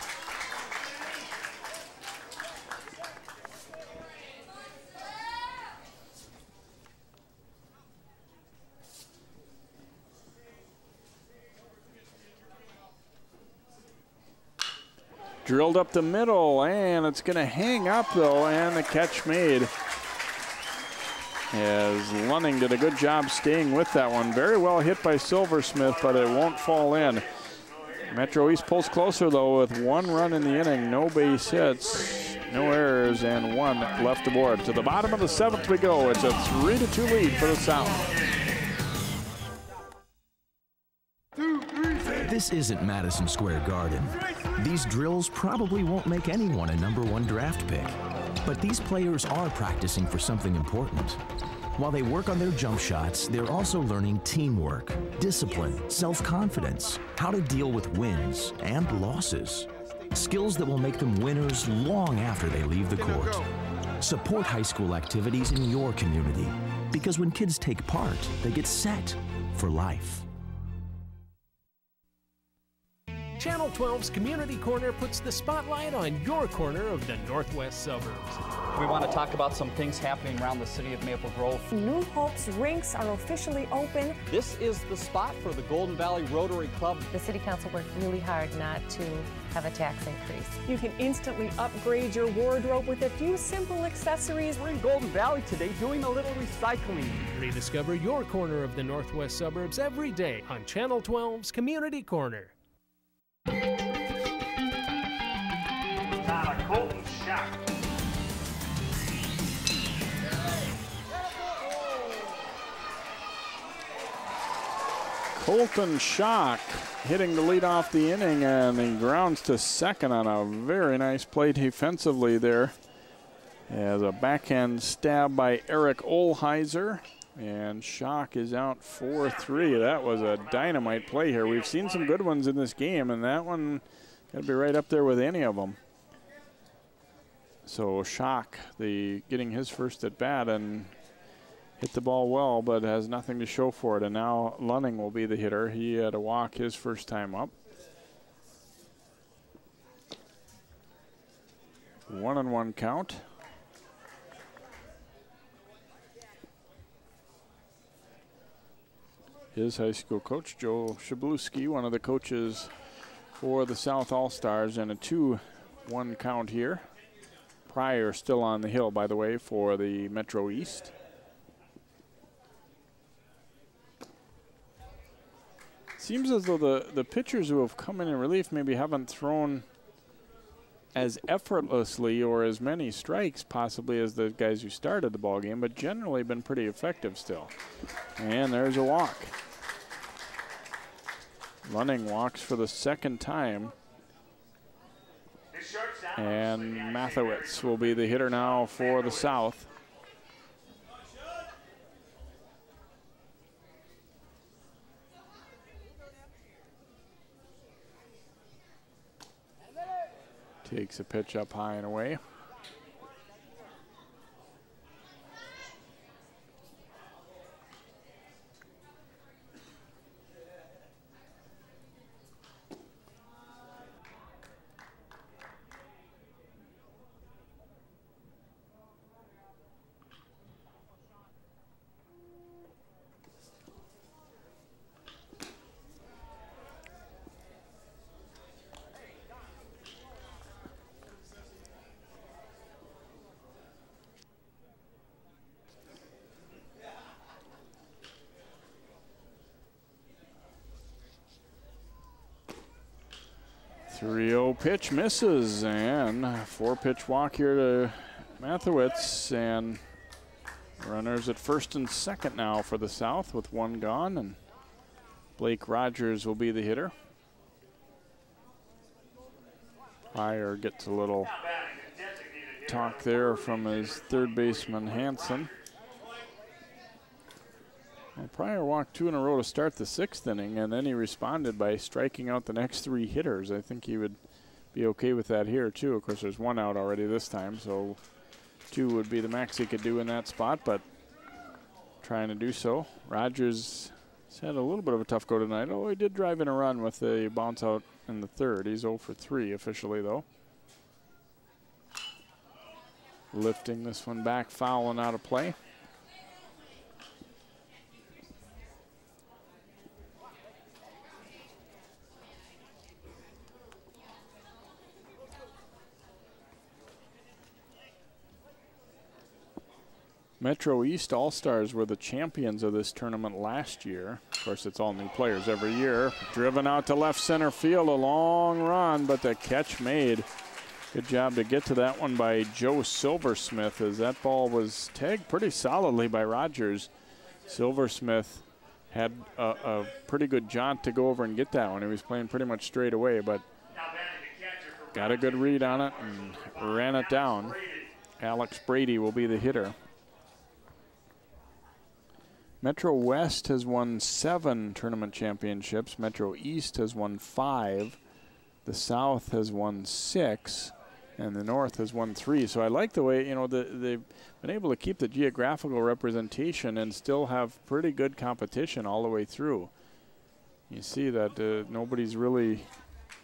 Drilled up the middle, and it's going to hang up, though, and the catch made. As Lunning did a good job staying with that one. Very well hit by Silversmith, but it won't fall in. Metro East pulls closer, though, with 1 run in the inning, no base hits, no errors, and 1 left aboard. To the bottom of the 7th we go. It's a 3-2 lead for the South. This isn't Madison Square Garden. These drills probably won't make anyone a #1 draft pick. But these players are practicing for something important. While they work on their jump shots, they're also learning teamwork, discipline, self-confidence, how to deal with wins and losses. Skills that will make them winners long after they leave the court. Support high school activities in your community, because when kids take part, they get set for life. Channel 12's Community Corner puts the spotlight on your corner of the northwest suburbs. We want to talk about some things happening around the city of Maple Grove. New Hope's rinks are officially open. This is the spot for the Golden Valley Rotary Club. The City Council worked really hard not to have a tax increase. You can instantly upgrade your wardrobe with a few simple accessories. We're in Golden Valley today doing a little recycling. Rediscover your corner of the northwest suburbs every day on Channel 12's Community Corner. Colton Shock. Colton Shock hitting the lead off the inning, and he grounds to second on a very nice play defensively there. As a backhand stab by Eric Olheiser, and Shock is out 4-3. That was a dynamite play here. We've seen some good ones in this game, and that one got to be right up there with any of them. So Shock, getting his first at bat and hit the ball well, but has nothing to show for it. And now Lunning will be the hitter. He had a walk his first time up. 1-1 count. His high school coach, Joe Shabluski, one of the coaches for the South All-Stars, and a 2-1 count here. Pryor still on the hill, by the way, for the Metro East. Seems as though the pitchers who have come in relief maybe haven't thrown as effortlessly or as many strikes possibly as the guys who started the ball game, but generally been pretty effective still. And there's a walk. running walks for the second time. And Mathewitz will be the hitter now for the South. Takes a pitch up high and away. Pitch misses, and 4-pitch walk here to Mathewitz, and runners at first and second now for the South with one gone, and Blake Rogers will be the hitter. Pryor gets a little talk there from his third baseman Hansen. Well, Pryor walked 2 in a row to start the 6th inning, and then he responded by striking out the next 3 hitters. I think he would be okay with that here, too. Of course, there's 1 out already this time, so 2 would be the max he could do in that spot, but trying to do so. Rogers has had a little bit of a tough go tonight. Oh, he did drive in a run with a bounce out in the 3rd. He's 0 for 3 officially, though. Lifting this one back, foul and out of play. Metro East All-Stars were the champions of this tournament last year. Of course, it's all new players every year. Driven out to left center field, a long run, but the catch made. Good job to get to that one by Joe Silversmith, as that ball was tagged pretty solidly by Rogers. Silversmith had a pretty good jaunt to go over and get that one. He was playing pretty much straight away, but got a good read on it and ran it down. Alex Brady will be the hitter. Metro West has won 7 tournament championships. Metro East has won 5. The South has won 6. And the North has won 3. So I like the way, you know, they've been able to keep the geographical representation and still have pretty good competition all the way through. You see that nobody's really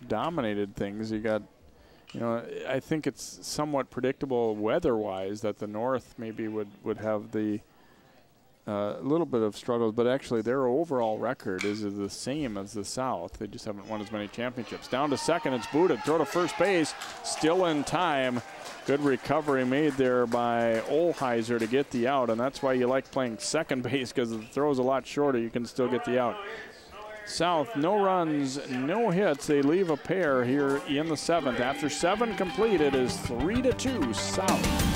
dominated things. You got, you know, I think it's somewhat predictable weather-wise that the North maybe would have the a little bit of struggles, but actually their overall record is the same as the South. They just haven't won as many championships. Down to second, it's booted. Throw to first base, still in time. Good recovery made there by Olheiser to get the out, and that's why you like playing second base, because the throw's a lot shorter. You can still get the out. South, no runs, no hits. They leave a pair here in the 7th. After 7 complete, it is 3-2 South.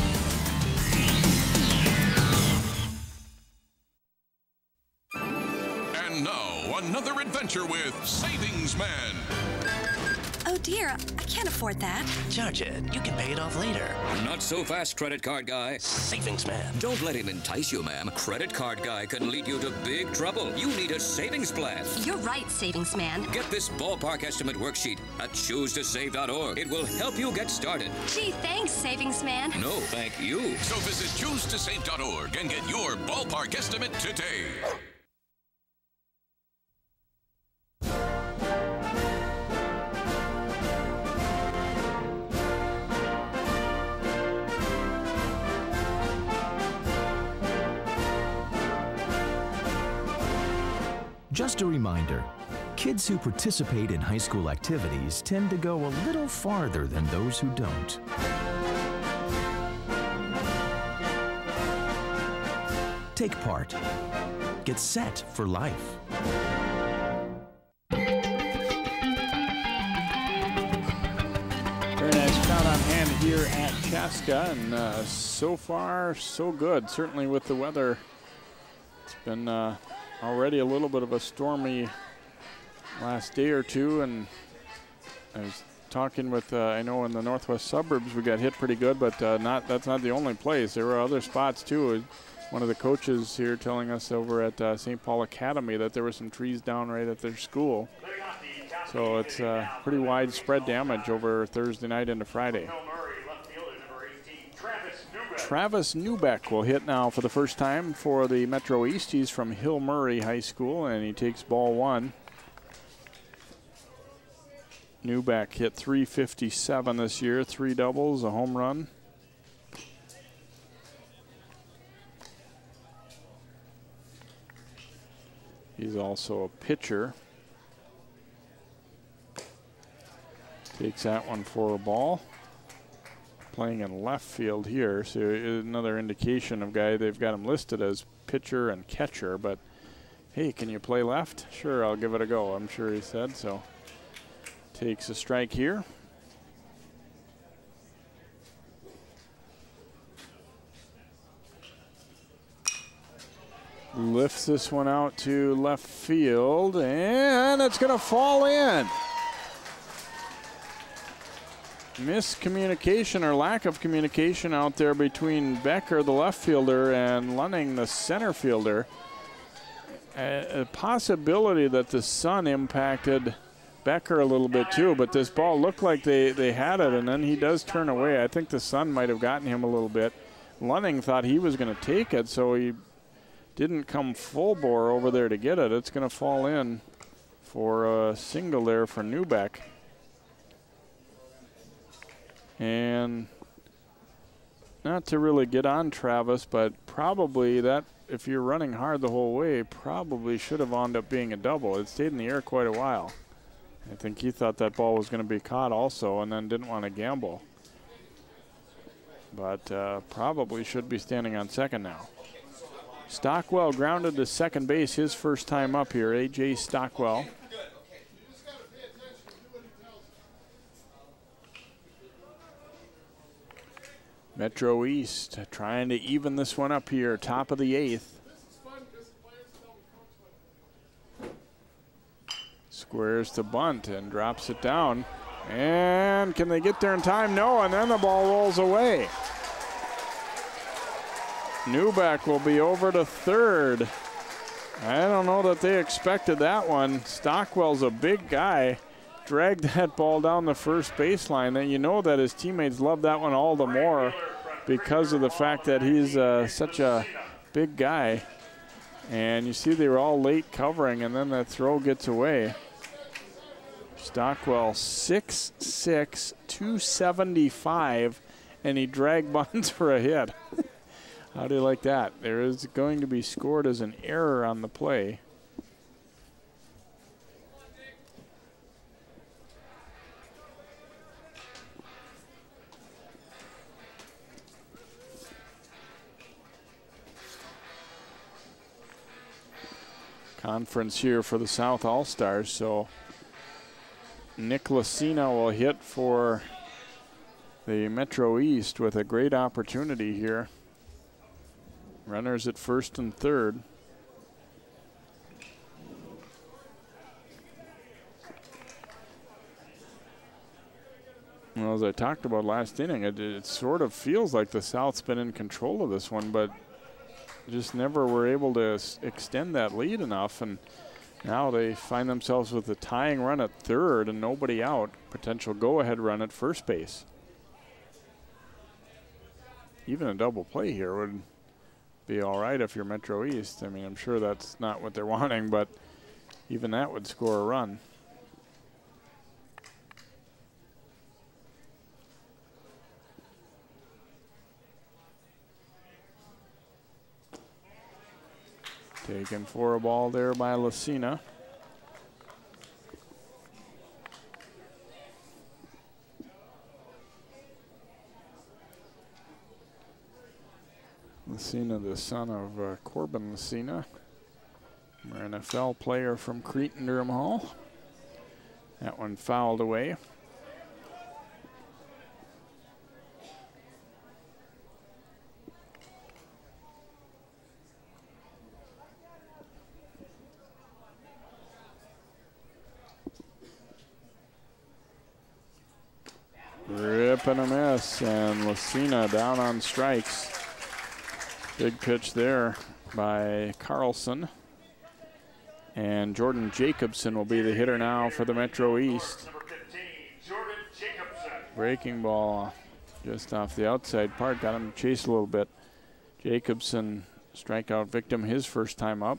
Another adventure with Savings Man. Oh dear, I can't afford that. Charge it. You can pay it off later. Not so fast, credit card guy. Savings Man. Don't let him entice you, ma'am. Credit card guy can lead you to big trouble. You need a savings plan. You're right, Savings Man. Get this ballpark estimate worksheet at choosetosave.org. It will help you get started. Gee, thanks, Savings Man. No, thank you. So visit choosetosave.org and get your ballpark estimate today. Just a reminder, kids who participate in high school activities tend to go a little farther than those who don't. Take part. Get set for life. Very nice crowd on hand here at Chaska, and so far so good. Certainly with the weather, it's been already a little bit of a stormy last day or two, and I was talking with, I know in the northwest suburbs we got hit pretty good, but that's not the only place. There were other spots too. One of the coaches here telling us over at St. Paul Academy that there were some trees down right at their school. So it's pretty widespread damage over Thursday night into Friday. Travis Newbeck will hit now for the first time for the Metro East. He's from Hill Murray High School, and he takes ball one. Newbeck hit .357 this year, 3 doubles, a home run. He's also a pitcher. Takes that one for a ball. Playing in left field here, so another indication of guy. They've got him listed as pitcher and catcher, but hey, can you play left? Sure, I'll give it a go, I'm sure he said. So takes a strike here. Lifts this one out to left field, and it's going to fall in. Miscommunication or lack of communication out there between Becker, the left fielder, and Lunning, the center fielder. A possibility that the sun impacted Becker a little bit too, but this ball looked like they had it, and then he does turn away. I think the sun might have gotten him a little bit. Lunning thought he was going to take it, so he didn't come full bore over there to get it. It's going to fall in for a single there for Newbeck. And not to really get on Travis, but probably that, if you're running hard the whole way, probably should have wound up being a double. It stayed in the air quite a while. I think he thought that ball was going to be caught also and then didn't want to gamble. But probably should be standing on second now. Stockwell grounded to second base his first time up here, A.J. Stockwell. Metro East trying to even this one up here, top of the 8th. Squares to bunt and drops it down. And can they get there in time? No, and then the ball rolls away. Newbeck will be over to third. I don't know that they expected that one. Stockwell's a big guy. Dragged that ball down the first baseline. And you know that his teammates love that one all the more because of the fact that he's such a big guy. And you see they were all late covering, and then that throw gets away. Stockwell 6'6", 275, and he drag bunts for a hit. How do you like that? There is going to be scored as an error on the play. Conference here for the South All-Stars, so Nick Lucina will hit for the Metro East with a great opportunity here. Runners at first and third. Well, as I talked about last inning, it sort of feels like the South's been in control of this one, but just never were able to extend that lead enough, and now they find themselves with a tying run at third and nobody out. Potential go-ahead run at first base. Even a double play here would be all right if you're Metro East. I mean, I'm sure that's not what they're wanting, but even that would score a run. Taken for a ball there by Lucina. Lucina, the son of Corbin Lucina, an NFL player from Cretin-Durham Hall. That one fouled away. up and a miss, and Lucina down on strikes. Big pitch there by Carlson. And Jordan Jacobson will be the hitter now for the Metro East. Breaking ball just off the outside part, got him to chase a little bit. Jacobson, strikeout victim, his first time up.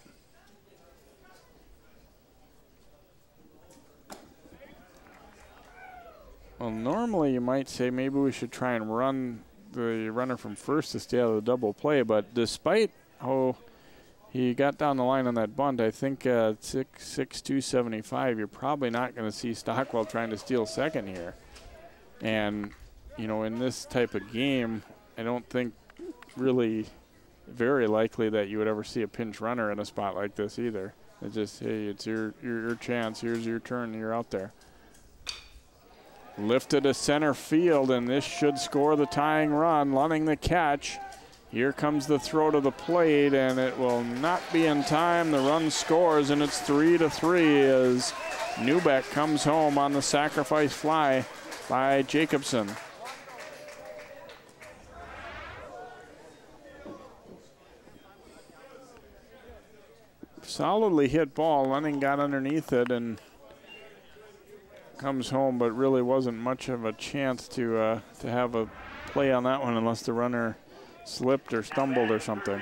Well, normally you might say maybe we should try and run the runner from first to stay out of the double play, but despite how he got down the line on that bunt, I think at 6'6", 275, you're probably not going to see Stockwell trying to steal second here. And, you know, in this type of game, I don't think really very likely that you would ever see a pinch runner in a spot like this either. It's just, hey, it's your chance. Here's your turn. You're out there. Lifted to center field, and this should score the tying run. Lunning the catch. Here comes the throw to the plate, and it will not be in time. The run scores, and it's 3-3 as Newbeck comes home on the sacrifice fly by Jacobson. Solidly hit ball. Lunning got underneath it and comes home, but really wasn't much of a chance to have a play on that one unless the runner slipped or stumbled or something.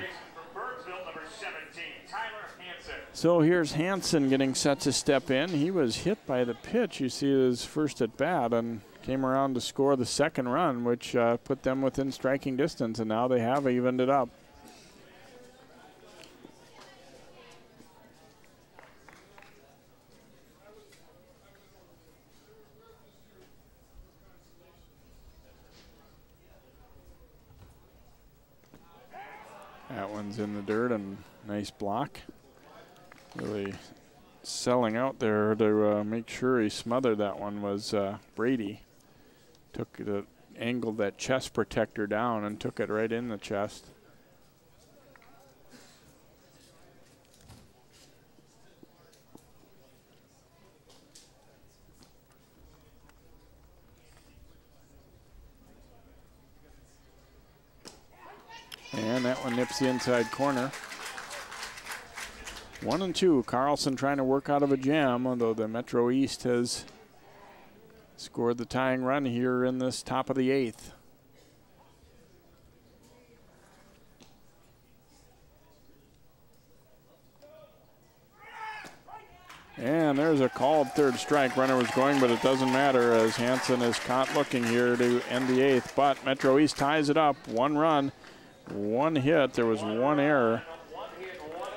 So here's Hansen getting set to step in. He was hit by the pitch. You see his first at bat and came around to score the second run, which put them within striking distance, and now they have evened it up. That one's in the dirt, and nice block. Really selling out there to make sure he smothered that one was Brady. Angled that chest protector down and took it right in the chest. And that one nips the inside corner. 1-2. Carlson trying to work out of a jam, although the Metro East has scored the tying run here in this top of the eighth. And there's a called third strike. Runner was going, but it doesn't matter as Hansen is caught looking here to end the eighth. But Metro East ties it up. 1 run. 1 hit. There was 1 error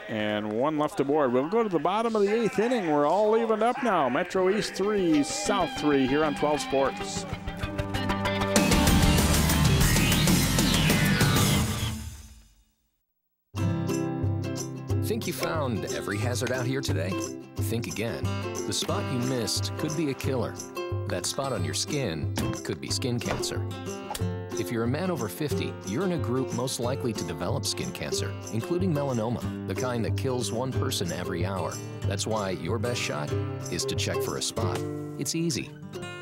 and 1 left aboard. We'll go to the bottom of the 8th inning. We're all evened up now. Metro East 3, South 3 here on 12 Sports. Think you found every hazard out here today? Think again. The spot you missed could be a killer. That spot on your skin could be skin cancer. If you're a man over 50, you're in a group most likely to develop skin cancer, including melanoma, the kind that kills 1 person every hour. That's why your best shot is to check for a spot. It's easy.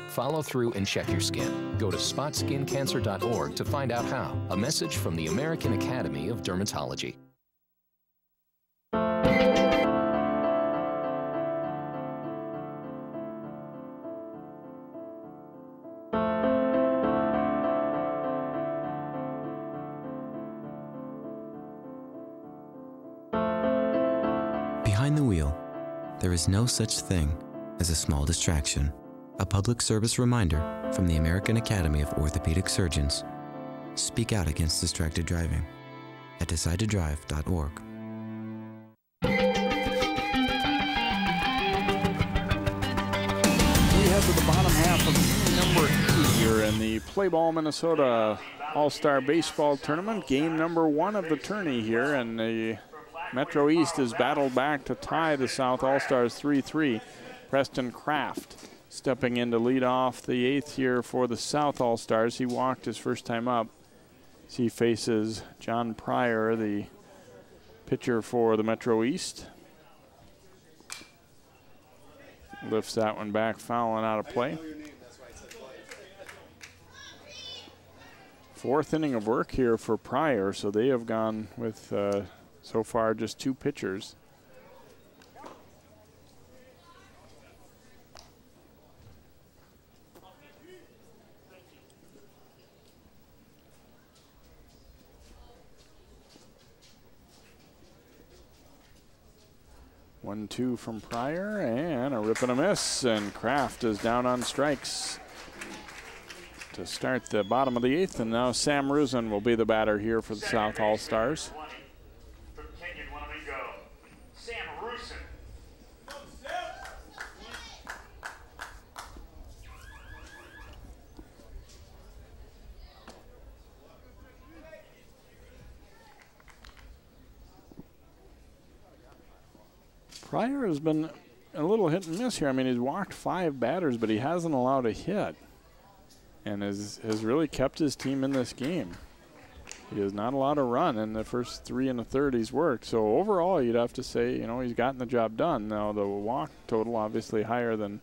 Follow through and check your skin. Go to spotskincancer.org to find out how. A message from the American Academy of Dermatology. Behind the wheel, there is no such thing as a small distraction. A public service reminder from the American Academy of Orthopedic Surgeons. Speak out against distracted driving at decidetodrive.org. We head to the bottom half of number 8 here in the Play Ball Minnesota All-Star Baseball Tournament. Game number 1 of the tourney here, and the Metro East has battled back to tie the South All-Stars 3-3. Preston Kraft stepping in to lead off the 8th here for the South All-Stars. He walked his first time up. As he faces John Pryor, the pitcher for the Metro East. Lifts that one back, fouling out of play. Fourth inning of work here for Pryor, so they have gone with so far just 2 pitchers. One, 2 from Pryor, and a rip and a miss, and Kraft is down on strikes to start the bottom of the 8th, and now Sam Rusin will be the batter here for the South All-Stars. Pryor has been a little hit and miss here. I mean, he's walked 5 batters, but he hasn't allowed a hit, and has really kept his team in this game. He has not allowed a run in the first 3 1/3 he's worked. So overall, you'd have to say, you know, he's gotten the job done. Now the walk total obviously higher than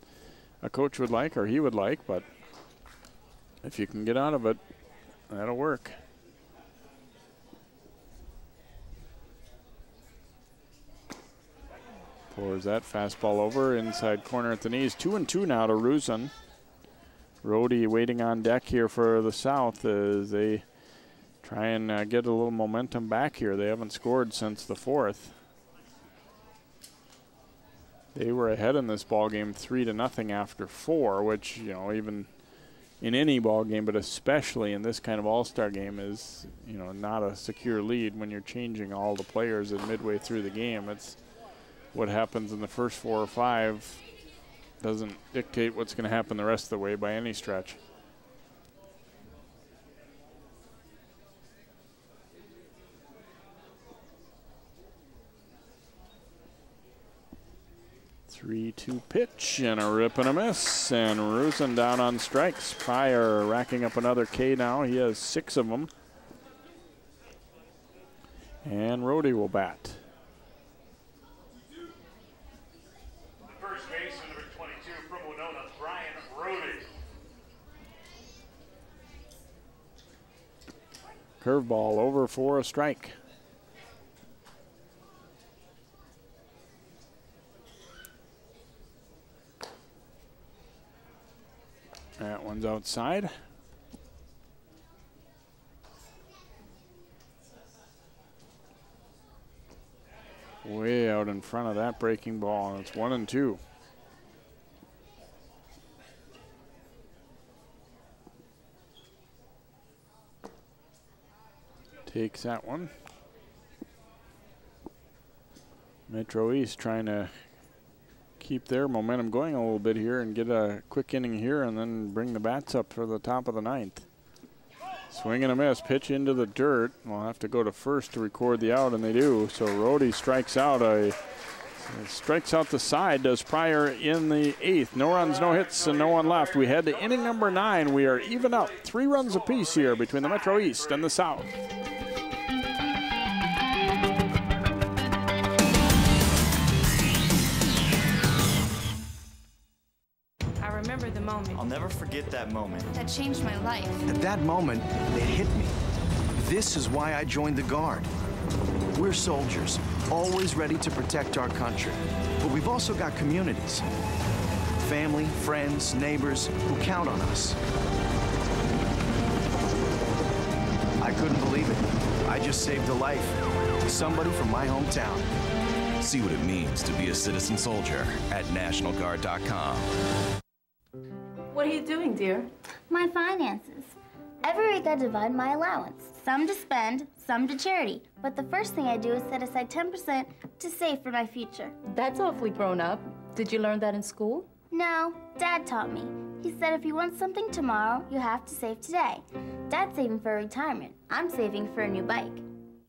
a coach would like or he would like, but if you can get out of it, that'll work. Pours that fastball over, inside corner at the knees. 2-2 now to Rusin. Rhodey waiting on deck here for the South as they try and get a little momentum back here. They haven't scored since the 4th. They were ahead in this ball game 3-0 after 4, which, you know, even in any ball game, but especially in this kind of all-star game, is, you know, not a secure lead when you're changing all the players at midway through the game. It's what happens in the first 4 or 5 doesn't dictate what's going to happen the rest of the way by any stretch. Three-two pitch and a rip and a miss, and Rusin down on strikes. Pryor racking up another K now. He has 6 of them. And Rhodey will bat. Curveball over for a strike. That one's outside. Way out in front of that breaking ball, and it's 1-2. Takes that one. Metro East trying to keep their momentum going a little bit here and get a quick inning here and then bring the bats up for the top of the 9th. Swing and a miss, pitch into the dirt. We'll have to go to first to record the out, and they do. So Rhodey strikes out the side, does Pryor in the 8th. No runs, no hits, and no one left. We head to inning number 9. We are even up 3 runs apiece here between the Metro East and the South. I'll never forget that moment. That changed my life. At that moment, it hit me. This is why I joined the Guard. We're soldiers, always ready to protect our country. But we've also got communities. Family, friends, neighbors who count on us. I couldn't believe it. I just saved a life. Somebody from my hometown. See what it means to be a citizen soldier at NationalGuard.com. What are you doing, dear? My finances. Every week I divide my allowance. Some to spend, some to charity. But the first thing I do is set aside 10% to save for my future. That's awfully grown up. Did you learn that in school? No, Dad taught me. He said if you want something tomorrow, you have to save today. Dad's saving for retirement. I'm saving for a new bike.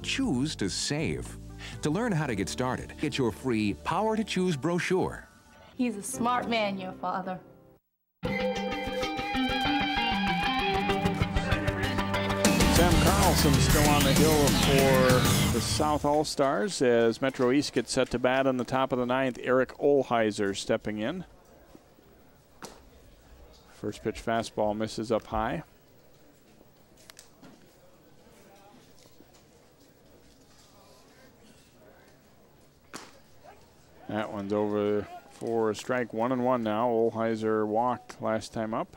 Choose to save. To learn how to get started, get your free Power to Choose brochure. He's a smart man, your father. Sam Carlson still on the hill for the South All-Stars as Metro East gets set to bat on the top of the 9th. Eric Olheiser stepping in. First pitch fastball misses up high. That one's over for a strike. 1-1 now. Olheiser walked last time up.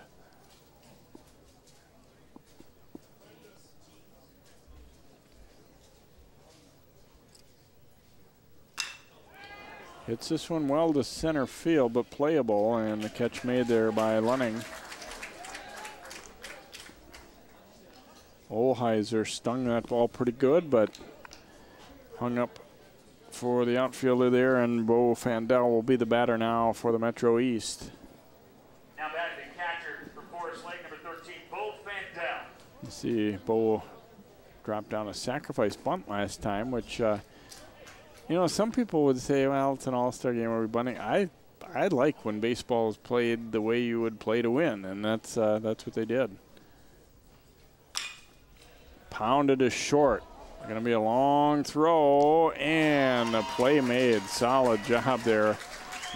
Hits this one well to center field, but playable, and the catch made there by Lunning. Olheiser stung that ball pretty good, but hung up for the outfielder there, and Bo Fandel will be the batter now for the Metro East. Now batting catcher for Forest Lake, number 13, Bo Fandel. You see Bo dropped down a sacrifice bunt last time, which you know, some people would say, well, it's an all-star game, are we bunting? I like when baseball is played the way you would play to win, and that's what they did. Pounded is short. Going to be a long throw, and a play made. Solid job there.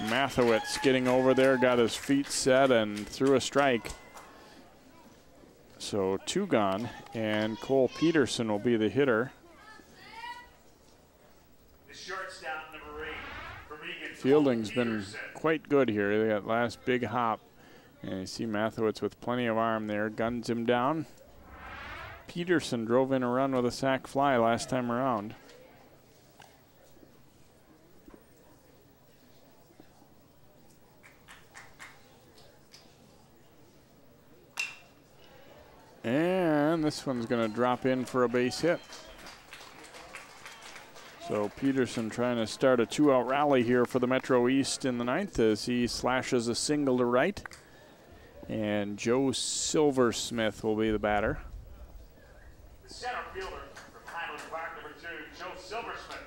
Mathewitz getting over there, got his feet set, and threw a strike. So 2 gone, and Cole Peterson will be the hitter. Shortstop, number 8, for Fielding's been quite good here. They got last big hop. And you see Mathewitz with plenty of arm there. Guns him down. Peterson drove in a run with a sac fly last time around. And this one's going to drop in for a base hit. So Peterson trying to start a 2-out rally here for the Metro East in the 9th as he slashes a single to right. And Joe Silversmith will be the batter. The center fielder from Highland Park, number 2, Joe Silversmith.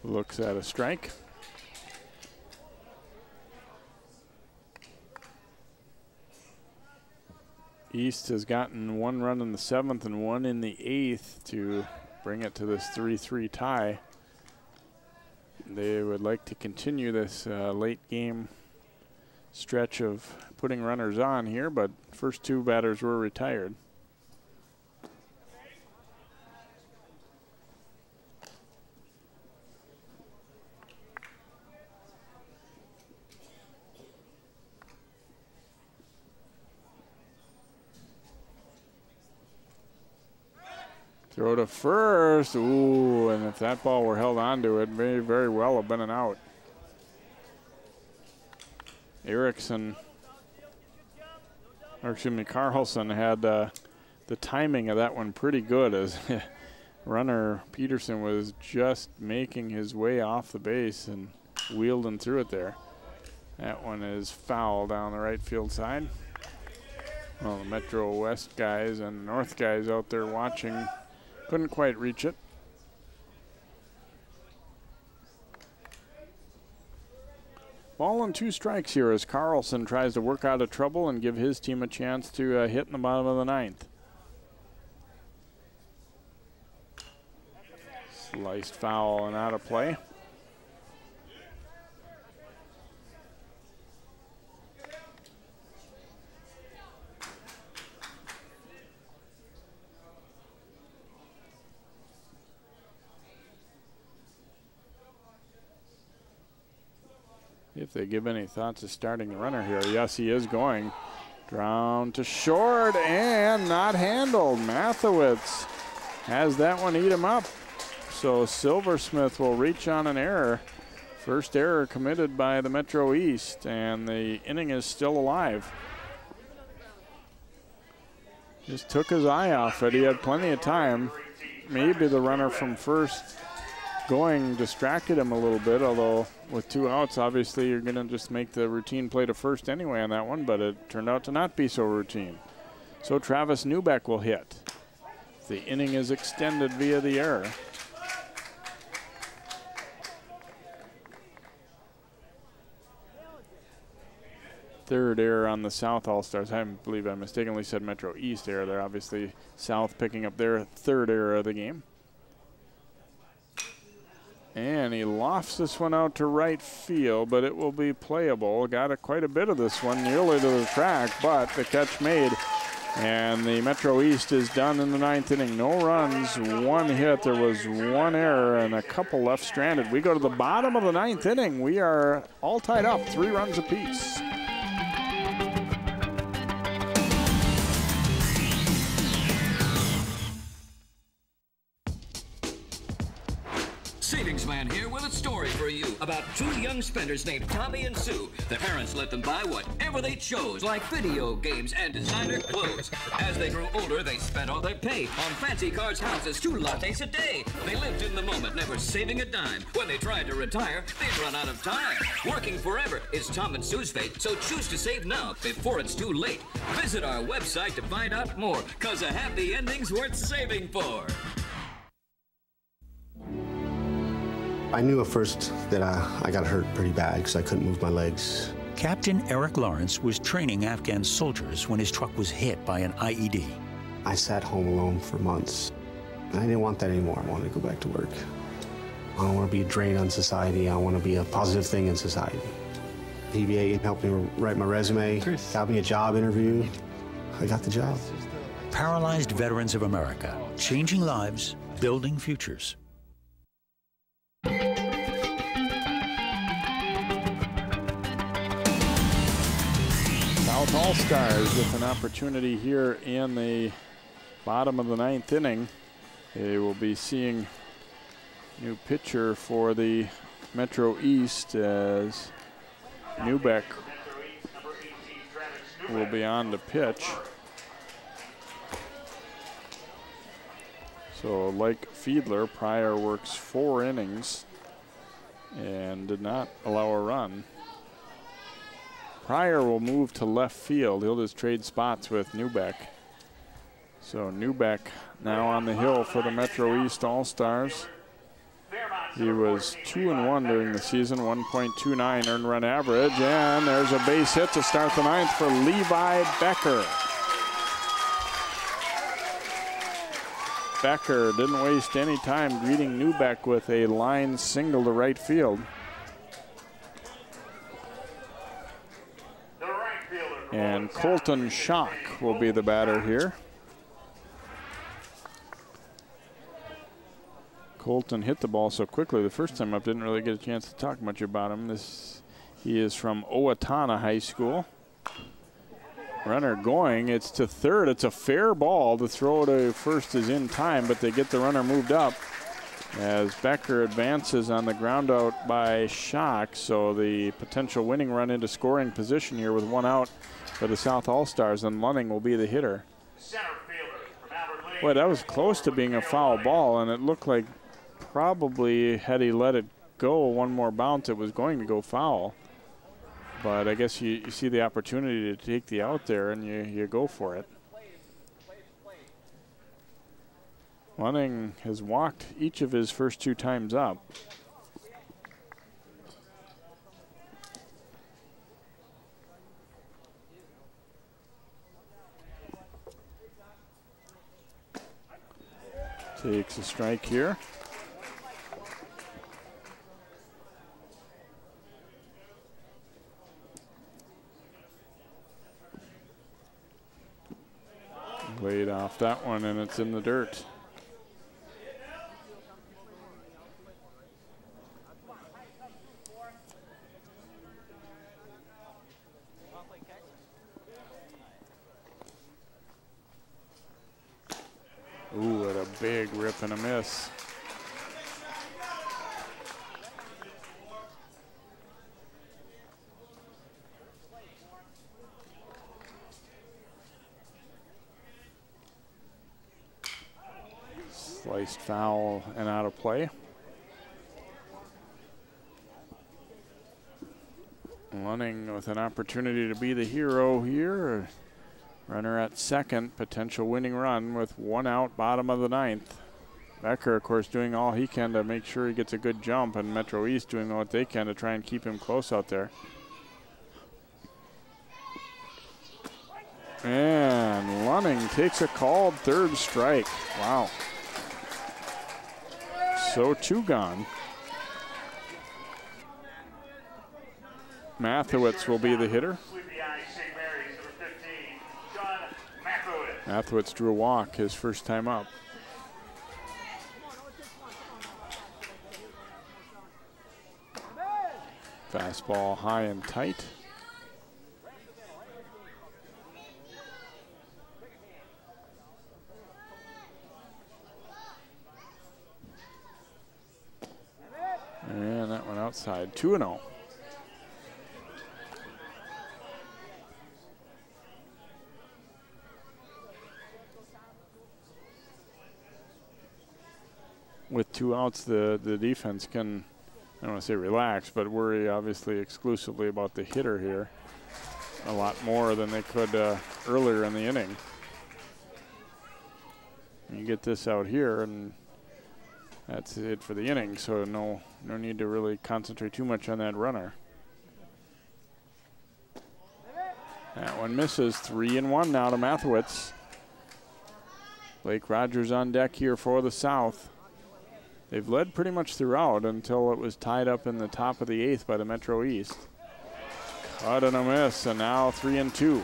Looks at a strike. East has gotten 1 run in the 7th and 1 in the 8th to bring it to this 3-3 tie. They would like to continue this late game stretch of putting runners on here, but first 2 batters were retired. Throw to first. Ooh, and if that ball were held onto it, may very well have been an out. Erickson, or excuse me, Carlson had the timing of that one pretty good as runner Peterson was just making his way off the base and wheeled and threw it there. That one is foul down the right field side. Well, the Metro West guys and North guys out there watching couldn't quite reach it. Ball and 2 strikes here as Carlson tries to work out of trouble and give his team a chance to hit in the bottom of the 9th. Sliced foul and out of play. If they give any thoughts of starting the runner here. Yes, he is going. Down to short and not handled. Mathewitz has that one eat him up. So Silversmith will reach on an error. First error committed by the Metro East, and the inning is still alive. Just took his eye off it. He had plenty of time. Maybe the runner from first going distracted him a little bit, although with 2 outs, obviously you're going to just make the routine play to first anyway on that one, but it turned out to not be so routine. So Travis Newbeck will hit. The inning is extended via the error. Third error on the South All-Stars. I believe I mistakenly said Metro East error there. Obviously South picking up their 3rd error of the game. And he lofts this one out to right field, but it will be playable. Got quite a bit of this one nearly to the track, but the catch made And the Metro East is done in the 9th inning. No runs, 1 hit. There was 1 error and a couple left stranded. We go to the bottom of the 9th inning. We are all tied up, 3 runs apiece. Savings Man here with a story for you about 2 young spenders named Tommy and Sue. Their parents let them buy whatever they chose, like video games and designer clothes. As they grew older, they spent all their pay on fancy cars, houses, 2 lattes a day. They lived in the moment, never saving a dime. When they tried to retire, they'd run out of time. Working forever is Tom and Sue's fate, so choose to save now before it's too late. Visit our website to find out more, 'cause a happy ending's worth saving for. I knew at first that I got hurt pretty bad because I couldn't move my legs. Captain Eric Lawrence was training Afghan soldiers when his truck was hit by an IED. I sat home alone for months. I didn't want that anymore. I wanted to go back to work. I don't want to be a drain on society. I want to be a positive thing in society. PBA helped me write my resume, got me a job interview. I got the job. Paralyzed Veterans of America, changing lives, building futures. South All-Stars with an opportunity here in the bottom of the 9th inning. They will be seeing new pitcher for the Metro East as Newbeck will be on to pitch. So like Fiedler, Pryor works 4 innings and did not allow a run. Pryor will move to left field. He'll just trade spots with Newbeck. So Newbeck now on the hill for the Metro East All-Stars. He was 2-1 during the season, 1.29 earned run average, and there's a base hit to start the 9th for Levi Becker. Becker didn't waste any time greeting Newbeck with a line single to right field. And Colton Schock will be the batter here. Colton hit the ball so quickly the first time up, didn't really get a chance to talk much about him. He is from Owatonna High School. Runner going, it's to third. It's a fair ball. The throw to first is in time, but they get the runner moved up as Becker advances on the ground out by Schock. So the potential winning run into scoring position here with 1 out for the South All-Stars, and Lunning will be the hitter. Boy, that was close to being a foul ball, and it looked like probably had he let it go 1 more bounce, it was going to go foul. But I guess you see the opportunity to take the out there, and you go for it. Lunning has walked each of his first 2 times up. Takes a strike here. Laid off that one, and it's in the dirt. Ooh, what a big rip and a miss. Sliced foul and out of play. Lunning with an opportunity to be the hero here. Runner at second, potential winning run with 1 out, bottom of the 9th. Becker, of course, doing all he can to make sure he gets a good jump, and Metro East doing what they can to try and keep him close out there. And Lunning takes a called 3rd strike. Wow. So 2 gone. Mathewitz will be the hitter. Mathewitz drew a walk his first time up. Fastball high and tight. And that went outside, 2-0. With 2 outs, the defense can, I don't want to say relax, but worry obviously exclusively about the hitter here. A lot more than they could earlier in the inning. You get this out here, and that's it for the inning, so no need to really concentrate too much on that runner. That one misses. 3-1 now to Mathewitz. Blake Rogers on deck here for the South. They've led pretty much throughout until it was tied up in the top of the 8th by the Metro East. Cut and a miss, and now 3-2.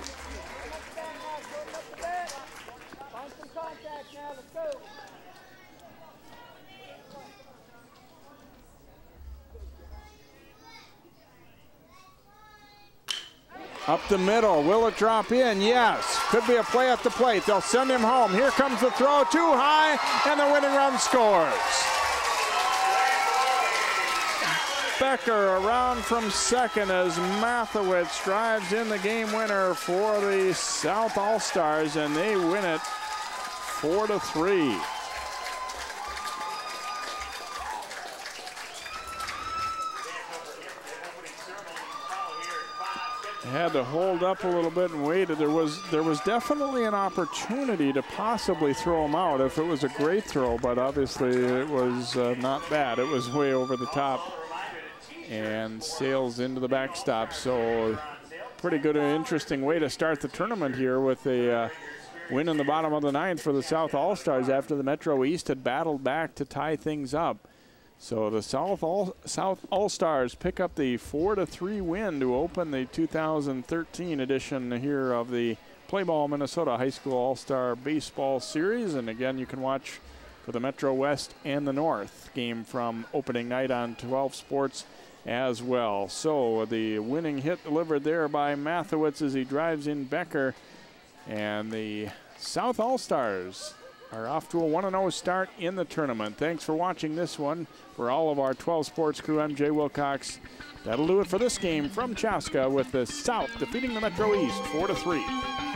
Up the middle, will it drop in? Yes, could be a play at the plate. They'll send him home. Here comes the throw, too high, and the winning run scores. Becker around from second as Mathewitz drives in the game winner for the South All-Stars, and they win it 4-3. Had to hold up a little bit and waited. There was definitely an opportunity to possibly throw him out if it was a great throw, but obviously it was not bad. It was way over the top and sails into the backstop. So pretty good and interesting way to start the tournament here with a win in the bottom of the 9th for the South All-Stars after the Metro East had battled back to tie things up. So the South All-Stars pick up the 4-3 win to open the 2013 edition here of the Play Ball Minnesota High School All-Star Baseball Series. And again, you can watch for the Metro West and the North game from opening night on 12 Sports as well. So the winning hit delivered there by Mathewitz as he drives in Becker. And the South All-Stars are off to a 1-0 start in the tournament. Thanks for watching this one. For all of our 12 Sports crew, I'm Jay Wilcox. That'll do it for this game from Chaska with the South defeating the Metro East 4-3.